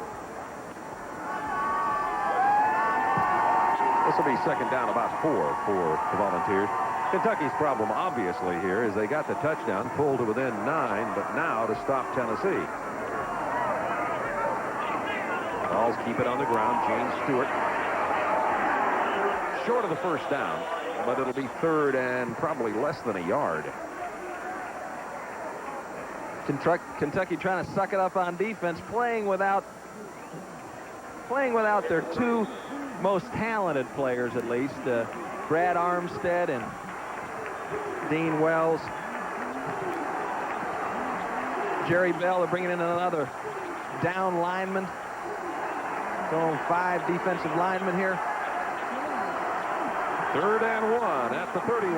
This will be 2nd down about 4 for the Volunteers. Kentucky's problem, obviously, here is they got the touchdown, pulled to within 9, but now to stop Tennessee. Balls keep it on the ground. James Stewart. Short of the first down, but it'll be 3rd and probably less than a yard. Kentucky trying to suck it up on defense, playing without their 2 most talented players, at least, Brad Armstead and Dean Wells. Jerry Bell, they're bringing in another down lineman. Going 5 defensive linemen here. 3rd and 1 at the 31.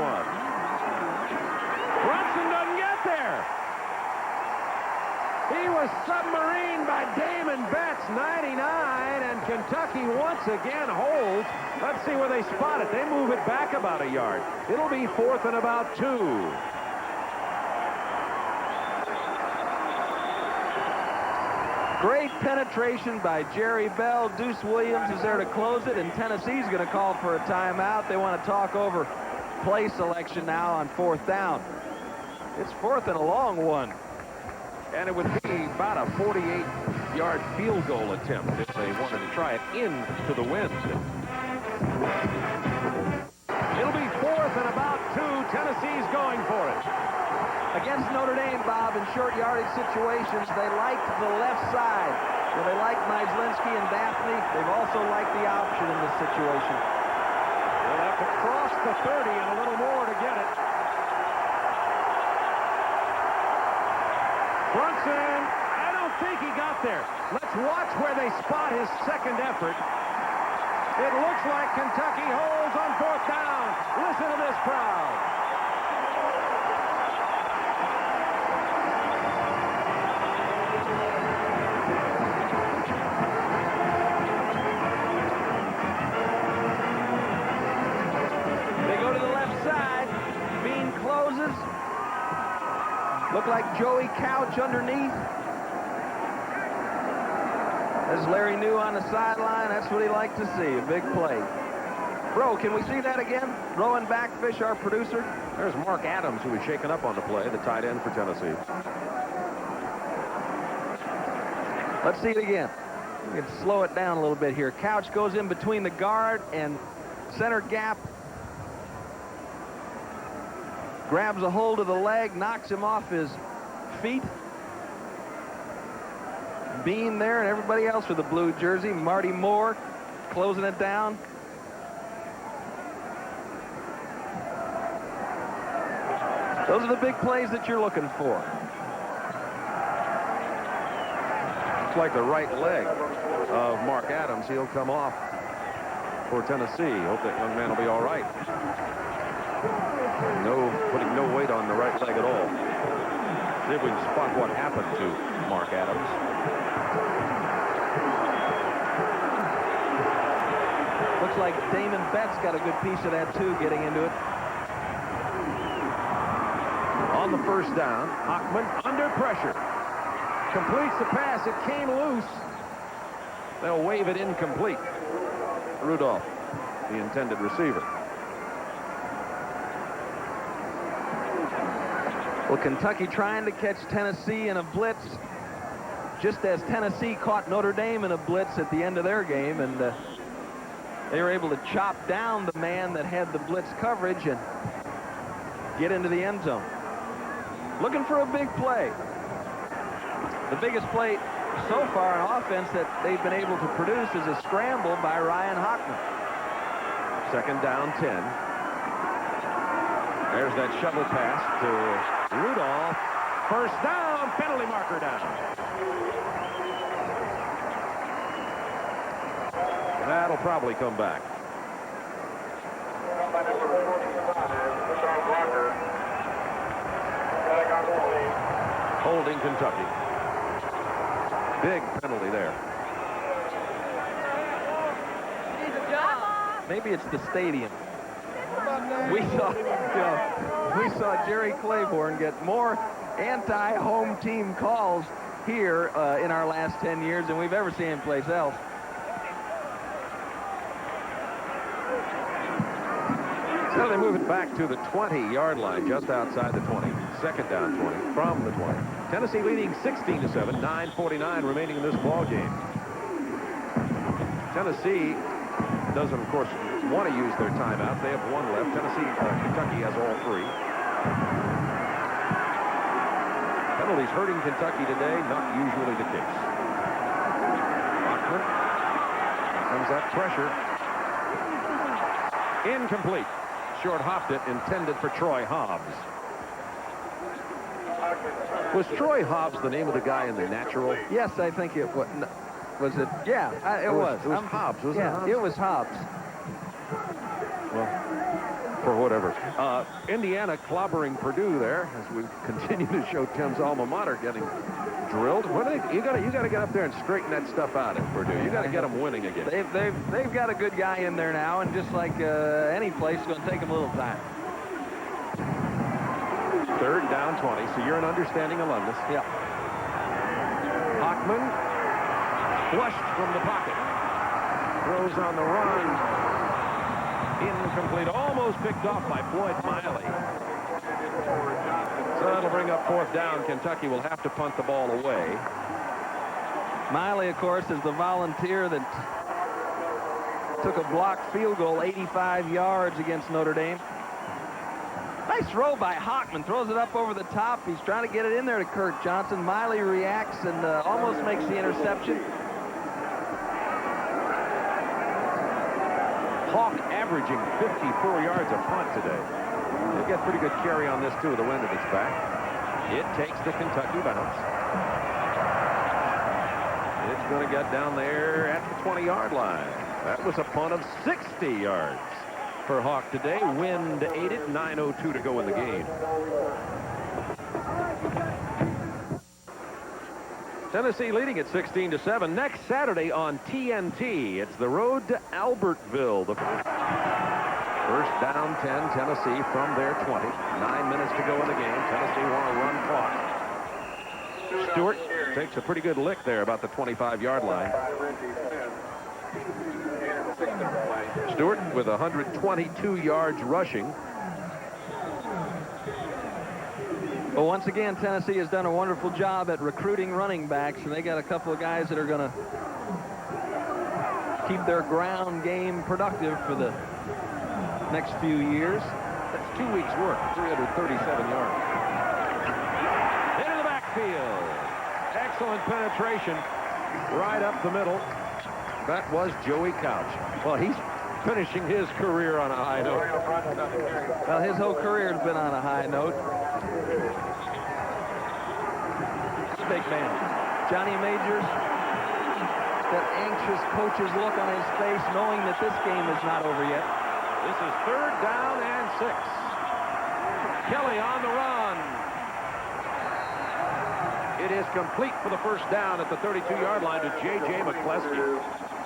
Brunson doesn't get there. He was submarined by Damon Betts, 99, and Kentucky once again holds. Let's see where they spot it. They move it back about a yard. It'll be 4th and about 2. Great penetration by Jerry Bell. Deuce Williams is there to close it, and Tennessee's going to call for a timeout. They want to talk over play selection now on 4th down. It's 4th and a long one. And it would be about a 48-yard field goal attempt if they wanted to try it into the wind. It'll be 4th and about 2. Tennessee's going for it. Against Notre Dame, Bob, in short yardage situations, they liked the left side. So they liked Myslinski and Daphne. They've also liked the option in this situation. They'll have to cross the 30 and a little more to get it. Brunson, I don't think he got there. Let's watch where they spot his second effort. It looks like Kentucky holds on 4th down. Listen to this crowd. They go to the left side. Bean closes. Look like Joey Couch underneath. There's Larry New on the sideline. That's what he liked to see, a big play. Bro, can we see that again? Rowan Backfish, our producer. There's Mark Adams, who was shaken up on the play, the tight end for Tennessee. Let's see it again. We can slow it down a little bit here. Couch goes in between the guard and center gap. Grabs a hold of the leg, knocks him off his feet. Bean there and everybody else with a blue jersey. Marty Moore closing it down. Those are the big plays that you're looking for. Looks like the right leg of Mark Adams. He'll come off for Tennessee. Hope that young man will be all right. Putting no weight on the right leg at all. See if we can spot what happened to Mark Adams. Looks like Damon Betts got a good piece of that too, getting into it. On the 1st down, Hockman under pressure. Completes the pass. It came loose. They'll wave it incomplete. Rudolph, the intended receiver. Well, Kentucky trying to catch Tennessee in a blitz, just as Tennessee caught Notre Dame in a blitz at the end of their game, and they were able to chop down the man that had the blitz coverage and get into the end zone. Looking for a big play. The biggest play so far on offense that they've been able to produce is a scramble by Ryan Hockman. 2nd down, 10. There's that shovel pass to Rudolph. 1st down, penalty marker down. That'll probably come back. Holding Kentucky. Big penalty there. Maybe it's the stadium. We saw Jerry Claiborne get more anti-home team calls here in our last 10 years than we've ever seen anyplace else. So they move it back to the 20-yard line, just outside the 20. 2nd down, 20 from the 20. Tennessee leading 16-7. 9:49 remaining in this ball game. Tennessee doesn't, of course, want to use their timeouts. They have 1 left. Kentucky has all 3. Penalties hurting Kentucky today, not usually the case. Bachman comes that pressure. Incomplete. Short hopped it, intended for Troy Hobbs. Was Troy Hobbs the name of the guy in The Natural? Yes, I think it was. Was it? Yeah, it was. It was Hobbs, wasn't it? Yeah, it was Hobbs. Well, for whatever. Indiana clobbering Purdue there as we continue to show Tim's alma mater getting drilled. You got to get up there and straighten that stuff out at Purdue. You got to get them winning again. They've got a good guy in there now, and just like any place, it's going to take them a little time. 3rd down, 20. So you're an understanding alumnus. Yeah. Hockman flushed from the pocket. Throws on the run. Incomplete. Almost picked off by Floyd Miley. So that'll bring up 4th down. Kentucky will have to punt the ball away. Miley, of course, is the volunteer that took a blocked field goal 85 yards against Notre Dame. Nice throw by Hockman. Throws it up over the top. He's trying to get it in there to Kurt Johnson. Miley reacts and almost makes the interception. Hawk averaging 54 yards a punt today. They get pretty good carry on this, too, with the wind at its back. It takes the Kentucky bounce. It's going to get down there at the 20-yard line. That was a punt of 60 yards for Hawk today. Wind aided, 9:02 to go in the game. Tennessee leading at 16-7. Next Saturday on TNT, it's the road to Albertville. The first down 10, Tennessee from their 20. 9 minutes to go in the game. Tennessee want to run clock. Stewart takes a pretty good lick there about the 25-yard line. Stewart with 122 yards rushing. Well, once again, Tennessee has done a wonderful job at recruiting running backs, and they got a couple of guys that are going to keep their ground game productive for the next few years. That's 2 weeks' work, 337 yards. Into the backfield. Excellent penetration right up the middle. That was Joey Couch. Well, he's finishing his career on a high note. Well, his whole career has been on a high note. Big man. Johnny Majors, that anxious coach's look on his face, knowing that this game is not over yet. This is 3rd down and 6. Kelly on the run. It is complete for the first down at the 32-yard line to J.J. McCleskey.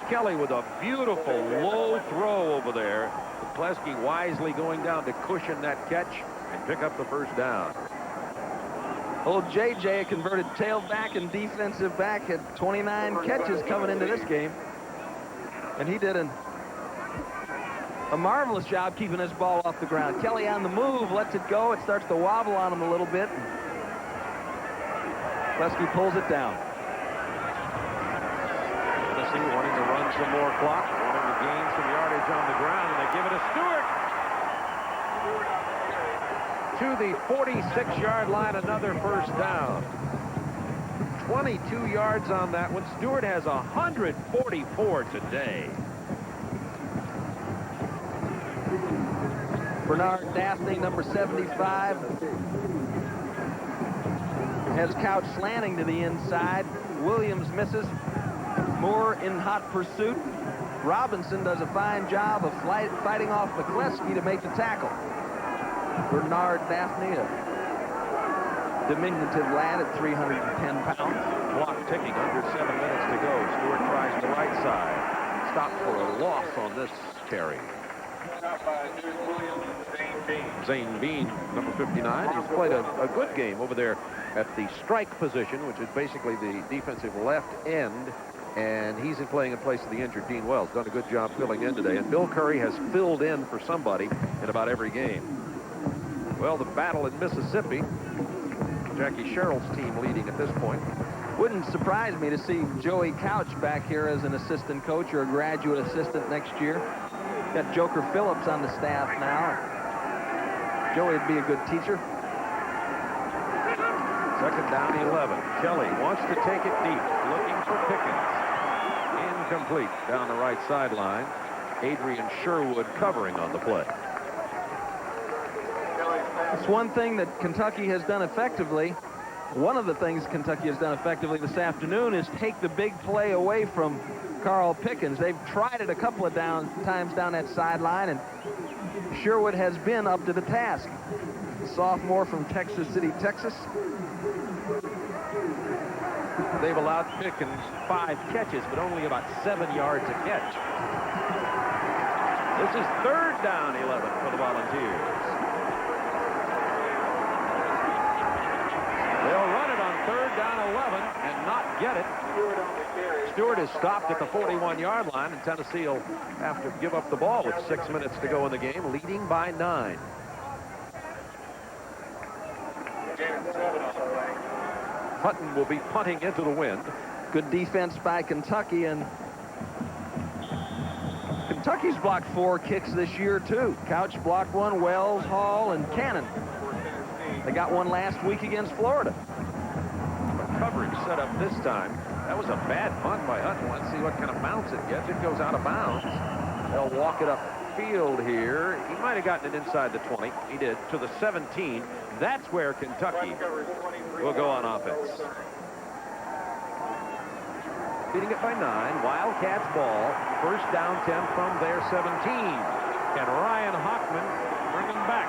Kelly with a beautiful low throw over there. McCleskey wisely going down to cushion that catch and pick up the first down. Old J.J., a converted tailback and defensive back, had 29 catches coming into this game. And he did a marvelous job keeping this ball off the ground. Kelly on the move, lets it go. It starts to wobble on him a little bit. McCleskey pulls it down. Tennessee wanting to run some more clock, wanting to gain some yardage on the ground, and they give it to Stewart. To the 46-yard line, another first down. 22 yards on that one. Stewart has 144 today. Bernard Daphne, number 75, has Couch slanting to the inside. Williams misses. Moore in hot pursuit. Robinson does a fine job of fighting off McCleskey to make the tackle. Bernard Daphne, a diminutive lad at 310 pounds. Clock ticking, under 7 minutes to go. Stewart tries the right side. Stopped for a loss on this carry. Zane Bean, number 59. He's played a good game over there at the strike position, which is basically the defensive left end. And he's playing in place of the injured Dean Wells. Done a good job filling in today. And Bill Curry has filled in for somebody in about every game. Well, the battle in Mississippi. Jackie Sherrill's team leading at this point. Wouldn't surprise me to see Joey Couch back here as an assistant coach or a graduate assistant next year. Got Joker Phillips on the staff now. Joey would be a good teacher. 2nd down, 11. Kelly wants to take it deep, looking for Pickens. Incomplete down the right sideline. Adrian Sherwood covering on the play. It's one thing that Kentucky has done effectively. One of the things Kentucky has done effectively this afternoon is take the big play away from Carl Pickens. They've tried it a couple of times down that sideline, and Sherwood has been up to the task. The sophomore from Texas City, Texas. They've allowed Pickens 5 catches, but only about 7 yards a catch. This is 3rd down, 11 for the Volunteers. They'll run it on 3rd down, 11 and not get it. Stewart is stopped at the 41-yard line, and Tennessee will have to give up the ball with 6 minutes to go in the game, leading by 9. Hutton will be punting into the wind. Good defense by Kentucky, and Kentucky's blocked 4 kicks this year, too. Couch blocked 1, Wells, Hall, and Cannon. They got 1 last week against Florida. Coverage set up this time. That was a bad punt by Hutton. Let's see what kind of bounce it gets. It goes out of bounds. They'll walk it upfield here. He might have gotten it inside the 20. He did, to the 17. That's where Kentucky will go on offense. Beating it by 9. Wildcats ball. First down 10 from their 17. Can Ryan Hockman bring them back?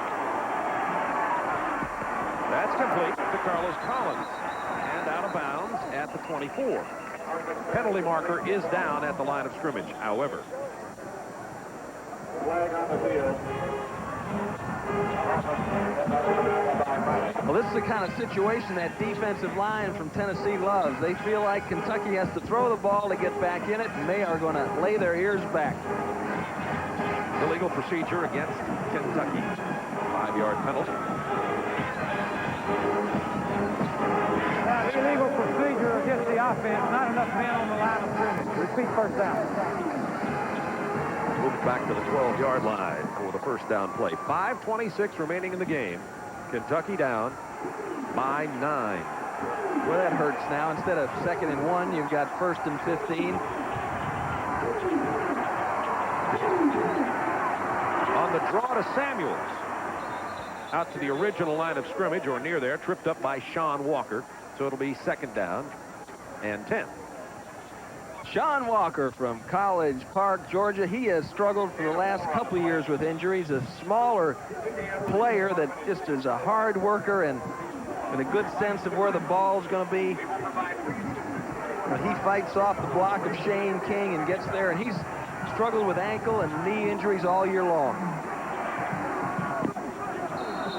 That's complete to Carlos Collins. And out of bounds at the 24. Penalty marker is down at the line of scrimmage, however. Well, this is the kind of situation that defensive line from Tennessee loves. They feel like Kentucky has to throw the ball to get back in it, and they are going to lay their ears back. Illegal procedure against Kentucky. 5-yard penalty. Illegal procedure against the offense. Not enough men on the line of scrimmage. Repeat first down. Moved back to the 12-yard line for the first down play. 5:26 remaining in the game. Kentucky down by 9. Well, that hurts now. Instead of 2nd and 1, you've got 1st and 15. On the draw to Samuels. Out to the original line of scrimmage or near there. Tripped up by Sean Walker. So it'll be 2nd down and 10. Sean Walker from College Park, Georgia. He has struggled for the last couple of years with injuries. A smaller player that just is a hard worker and a good sense of where the ball's going to be. But he fights off the block of Shane King and gets there, and he's struggled with ankle and knee injuries all year long.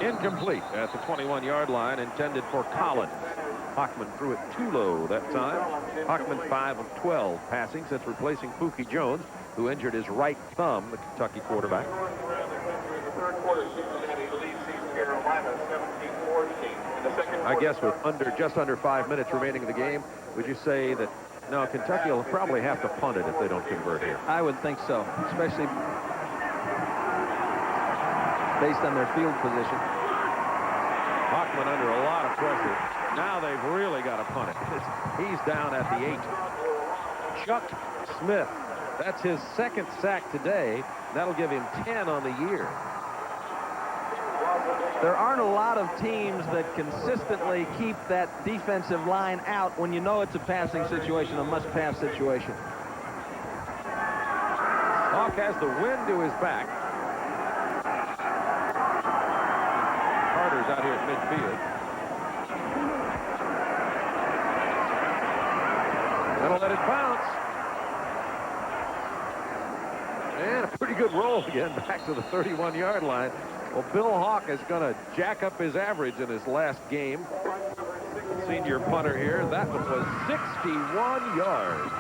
Incomplete at the 21-yard line, intended for Collins. Hockman threw it too low that time. Hockman 5 of 12 passing since replacing Pookie Jones, who injured his right thumb, the Kentucky quarterback. I guess with just under 5 minutes remaining in the game, would you say that, no, Kentucky will probably have to punt it if they don't convert here? I would think so, especially based on their field position. Hockman under a lot of pressure. Now they've really got to punt it. He's down at the 8. Chuck Smith. That's his 2nd sack today. That'll give him 10 on the year. There aren't a lot of teams that consistently keep that defensive line out when you know it's a passing situation, a must-pass situation. Hawk has the wind to his back. Carter's out here at midfield. That'll let it bounce. And a pretty good roll again back to the 31-yard line. Well, Bill Hawk is going to jack up his average in his last game. Senior punter here. That one was 61 yards.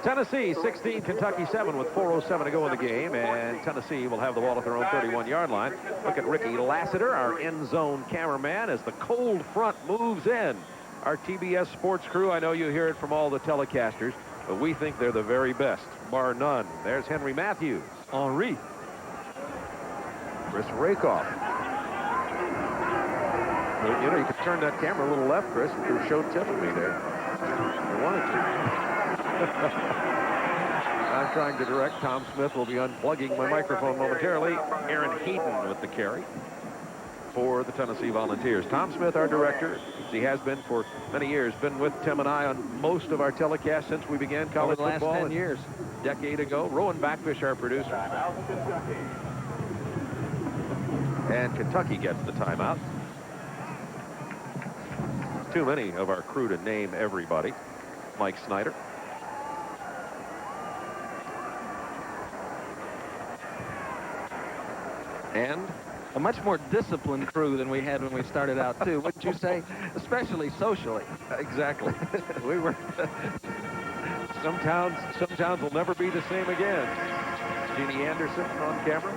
Tennessee 16, Kentucky 7 with 4:07 to go in the game, and Tennessee will have the ball at their own 31-yard line. Look at Ricky Lassiter, our end zone cameraman, as the cold front moves in. Our TBS sports crew, I know you hear it from all the telecasters, but we think they're the very best, bar none. There's Henry Matthews. Henri. Chris Rakoff. You know, you could turn that camera a little left, Chris, if you show Tiffany there. If you wanted to. I'm trying to direct. Tom Smith will be unplugging my microphone momentarily. Aaron Heaton with the carry for the Tennessee Volunteers. Tom Smith, our director, as he has been for many years, been with Tim and I on most of our telecasts since we began college Over the football. last 10 years. A decade ago. Rowan Backfish, our producer. And Kentucky gets the timeout. Too many of our crew to name everybody. Mike Snyder. And a much more disciplined crew than we had when we started out, too, wouldn't you say? Especially socially. Exactly. We were. Some towns will never be the same again. Jeannie Anderson on camera.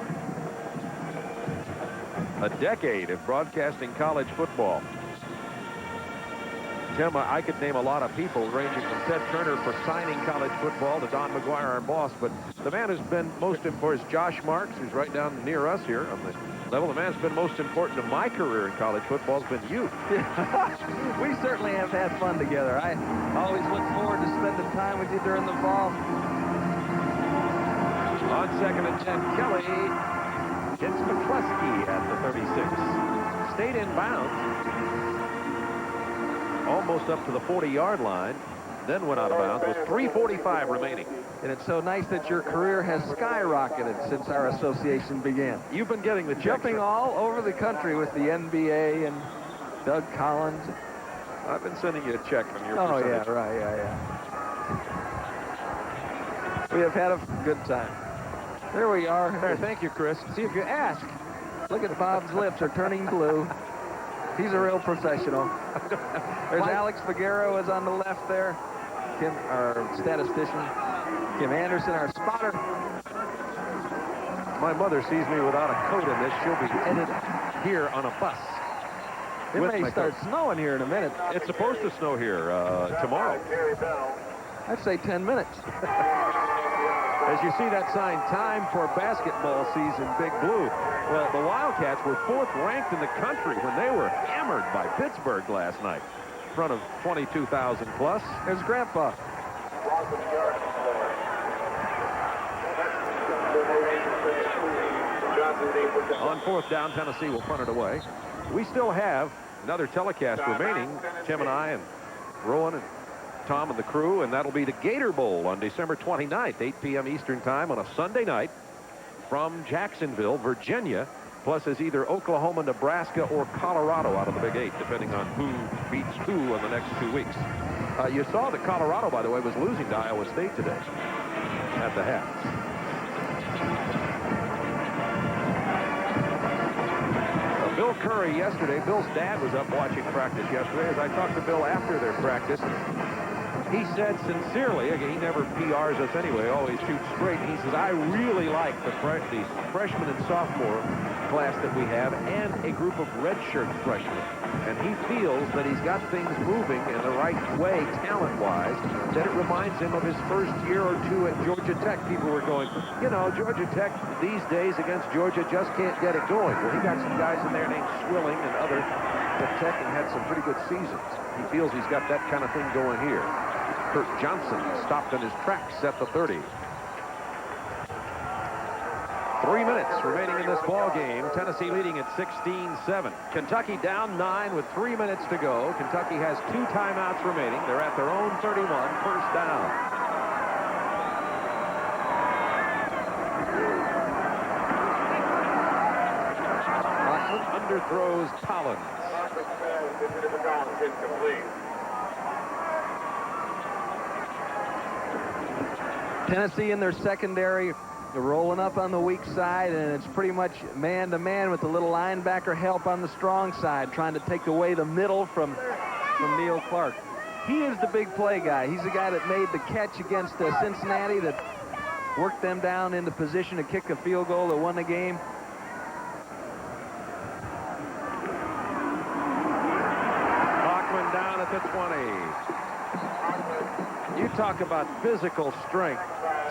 a decade of broadcasting college football. Tim, I could name a lot of people, ranging from Ted Turner for signing college football to Don McGuire, our boss, but the man who's been most important is Josh Marks, who's right down near us here on the level. The man who's been most important to my career in college football has been you. We certainly have had fun together. I always look forward to spending time with you during the fall. On 2nd and 10, Kelly hits McCluskey at the 36. Stayed in bounds. Almost up to the 40-yard line, then went out of bounds with 3:45 remaining. And it's so nice that your career has skyrocketed since our association began. You've been getting the Jumping all over the country with the NBA and Doug Collins. I've been sending you a check from your Oh, percentage. yeah, right, yeah. We have had a good time. There we are. There, thank you, Chris. See, if you ask, look at Bob's lips are turning blue. He's a real professional. There's Alex Figueroa is on the left there. Kim, our statistician. Kim Anderson, our spotter. My mother sees me without a coat in this. She'll be headed here on a bus. It with may my start coat. snowing here in a minute. It's supposed to snow here tomorrow. I'd say 10 minutes. As you see that sign, time for basketball season, Big Blue. Well, the Wildcats were 4th ranked in the country when they were hammered by Pittsburgh last night in front of 22,000 plus. There's Grandpa. On 4th down, Tennessee will punt it away. We still have another telecast remaining, Tim and I and Rowan and Tom and the crew, and that'll be the Gator Bowl on December 29th, 8 p.m. Eastern time on a Sunday night from Jacksonville, Virginia, plus is either Oklahoma, Nebraska, or Colorado out of the Big 8, depending on who beats who in the next 2 weeks. You saw that Colorado, by the way, was losing to Iowa State today at the half. Bill Curry yesterday, Bill's dad was up watching practice yesterday. As I talked to Bill after their practice, he said sincerely, again, he never PRs us anyway, always shoots straight. He says, I really like the freshman and sophomore class that we have and a group of redshirt freshmen. And he feels that he's got things moving in the right way, talent-wise, that it reminds him of his first year or two at Georgia Tech. People were going, you know, Georgia Tech these days against Georgia just can't get it going. Well, he got some guys in there named Swilling and other at Tech and had some pretty good seasons. He feels he's got that kind of thing going here. Kurt Johnson stopped in his tracks at the 30. 3 minutes remaining in this ball game. Tennessee leading at 16-7. Kentucky down 9 with 3 minutes to go. Kentucky has 2 timeouts remaining. They're at their own 31, first down. Underthrows Collins. Tennessee in their secondary, they're rolling up on the weak side, and it's pretty much man-to-man with a little linebacker help on the strong side, trying to take away the middle from Neil Clark. He is the big play guy. He's the guy that made the catch against Cincinnati that worked them down into position to kick a field goal that won the game. Bachman down at the 20. You talk about physical strength.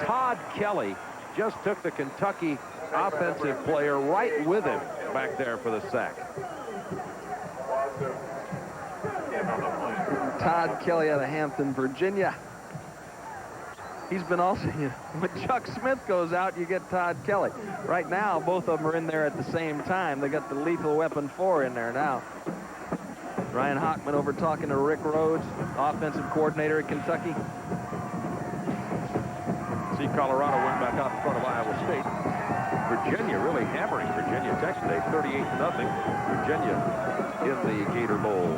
Todd Kelly just took the Kentucky offensive player right with him back there for the sack. Todd Kelly out of Hampton, Virginia. He's been also, you know, when Chuck Smith goes out, you get Todd Kelly. Right now, both of them are in there at the same time. They got the Lethal Weapon 4 in there now. Ryan Hockman over talking to Rick Rhodes, offensive coordinator at Kentucky. See, Colorado went back out in front of Iowa State. Virginia really hammering Virginia Tech today, 38-0. Virginia in the Gator Bowl.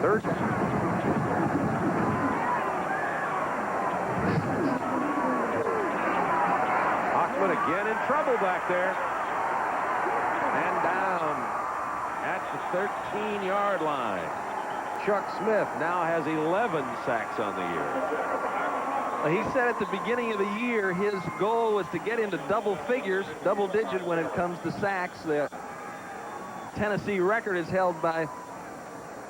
Third. Hockman again in trouble back there. And down at the 13-yard line. Chuck Smith now has 11 sacks on the year. Well, he said at the beginning of the year his goal was to get into double figures, double digit when it comes to sacks. The Tennessee record is held by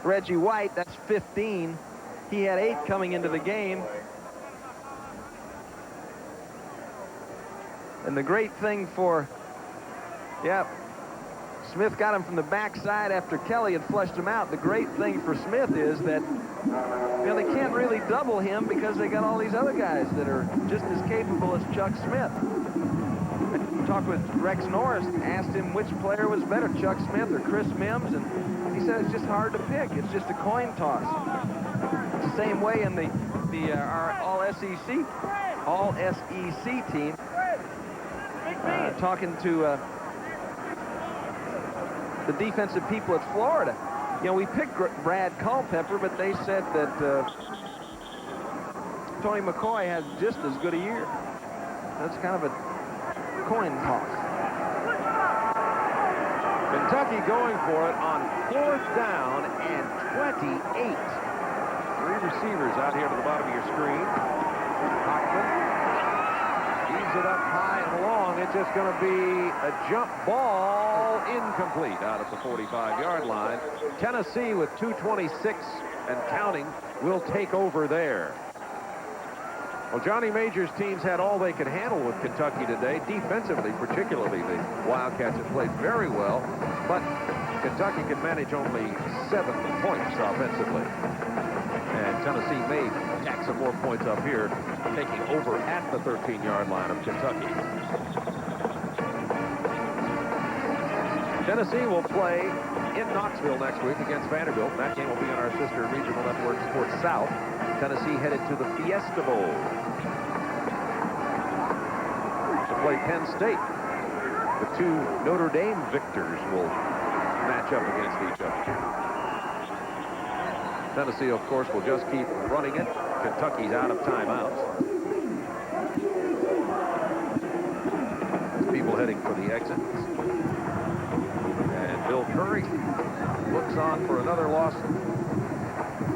Reggie White. That's 15. He had 8 coming into the game. And the great thing for, Smith got him from the backside after Kelly had flushed him out. The great thing for Smith is that, they can't really double him because they got all these other guys that are just as capable as Chuck Smith. I talked with Rex Norris, asked him which player was better, Chuck Smith or Chris Mims, and he said it's just hard to pick. It's just a coin toss. It's the same way in our All-SEC team. Talking to the defensive people at Florida. We picked Brad Culpepper, but they said that Tony McCoy has just as good a year. That's kind of a coin toss. Kentucky going for it on 4th down and 28. 3 receivers out here to the bottom of your screen. Hockman leaves it up high and long. It's just going to be a jump ball, incomplete out at the 45-yard line. Tennessee with 2:26 and counting will take over there. Well, Johnny Major's teams had all they could handle with Kentucky today. Defensively, particularly, the Wildcats have played very well, but Kentucky can manage only 7 points offensively. And Tennessee may tack some more points up here, taking over at the 13-yard line of Kentucky. Tennessee will play in Knoxville next week against Vanderbilt. That game will be on our sister regional network, Sports South. Tennessee headed to the Fiesta Bowl to play Penn State. The 2 Notre Dame victors will match up against each other. Tennessee, of course, will just keep running it. Kentucky's out of timeouts. People heading for the exits. And Bill Curry looks on for another loss.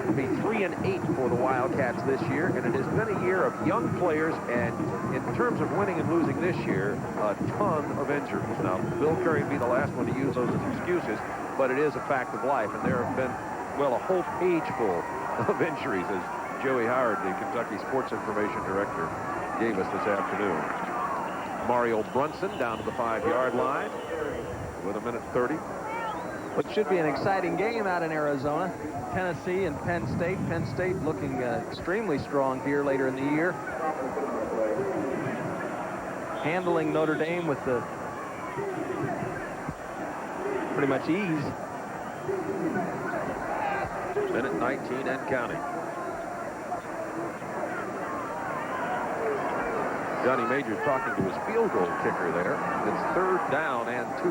It'll be 3-8 for the Wildcats this year, and it has been a year of young players, and in terms of winning and losing this year, a ton of injuries. Now, Bill Curry would be the last one to use those as excuses, but it is a fact of life, and there have been, well, a whole page full of injuries, as Joey Howard, the Kentucky Sports Information Director, gave us this afternoon. Mario Brunson down to the 5-yard line with 1:30. What should be an exciting game out in Arizona. Tennessee and Penn State. Penn State looking extremely strong here later in the year. Handling Notre Dame with the pretty much ease. Minute 19 and counting. Johnny Majors talking to his field goal kicker there. It's 3rd down and 2.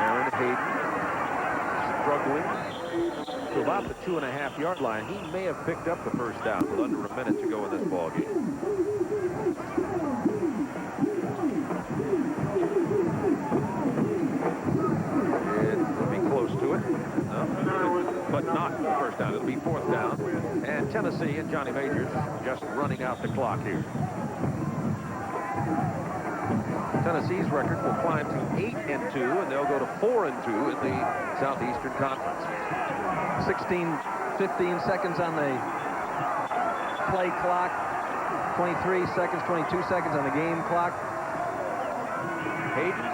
Aaron Hayden struggling to about the 2.5-yard line. He may have picked up the 1st down with under a minute to go in this ball game. To it, but not the 1st down. It'll be 4th down, and Tennessee and Johnny Majors just running out the clock here. Tennessee's record will climb to 8-2, and they'll go to 4-2 in the Southeastern Conference. 15 seconds on the play clock, 23 seconds, 22 seconds on the game clock. Hayden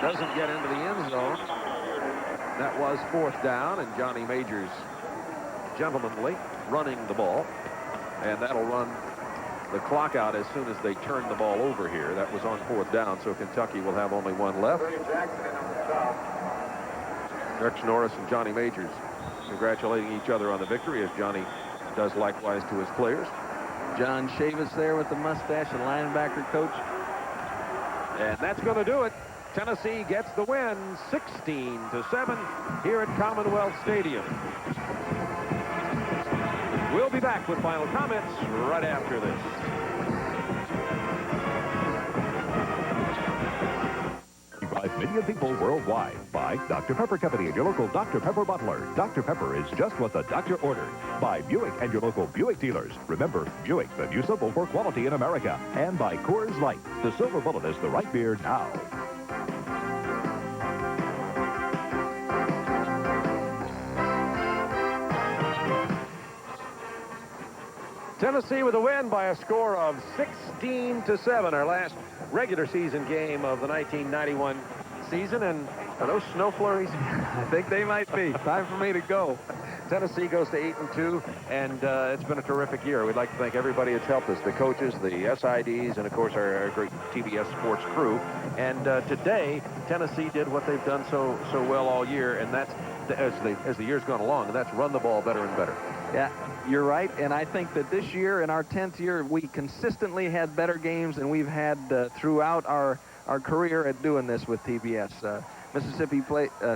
doesn't get into the end zone. That was 4th down, and Johnny Majors gentlemanly running the ball, and that'll run the clock out as soon as they turn the ball over here. That was on 4th down, so Kentucky will have only 1 left. Rex Norris and Johnny Majors congratulating each other on the victory, as Johnny does likewise to his players. John Chavis there with the mustache, the linebacker coach. And that's going to do it. Tennessee gets the win, 16-7 here at Commonwealth Stadium. We'll be back with final comments right after this. By million people worldwide. By Dr. Pepper Company and your local Dr. Pepper bottler. Dr. Pepper is just what the doctor ordered. By Buick and your local Buick dealers. Remember, Buick, the new symbol for quality in America. And by Coors Light. The Silver Bullet is the right beer now. Tennessee with a win by a score of 16-7. Our last regular season game of the 1991 season. And are those snow flurries? I think they might be. Time for me to go. Tennessee goes to 8-2, and it's been a terrific year. We'd like to thank everybody that's helped us, the coaches, the SIDs, and of course our great TBS sports crew. And today, Tennessee did what they've done so well all year, and that's as the year's gone along, and that's run the ball better and better. Yeah, you're right, and I think that this year, in our 10th year, we consistently had better games than we've had throughout our career at doing this with TBS. Mississippi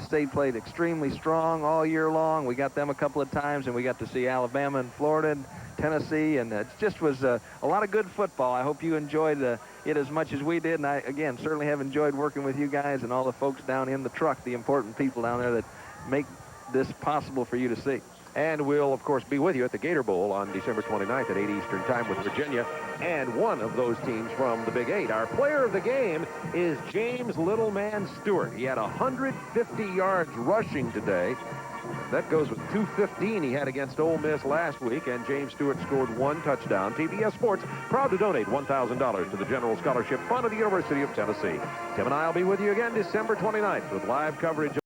State played extremely strong all year long. We got them a couple of times, and we got to see Alabama and Florida and Tennessee, and it just was a lot of good football. I hope you enjoyed it as much as we did, and I, again, certainly have enjoyed working with you guys and all the folks down in the truck, the important people down there that make this possible for you to see. And we'll, of course, be with you at the Gator Bowl on December 29th at 8 Eastern Time with Virginia and one of those teams from the Big Eight. Our player of the game is James Littleman Stewart. He had 150 yards rushing today. That goes with 215 he had against Ole Miss last week, and James Stewart scored 1 touchdown. TBS Sports proud to donate $1,000 to the General Scholarship Fund of the University of Tennessee. Tim and I will be with you again December 29th with live coverage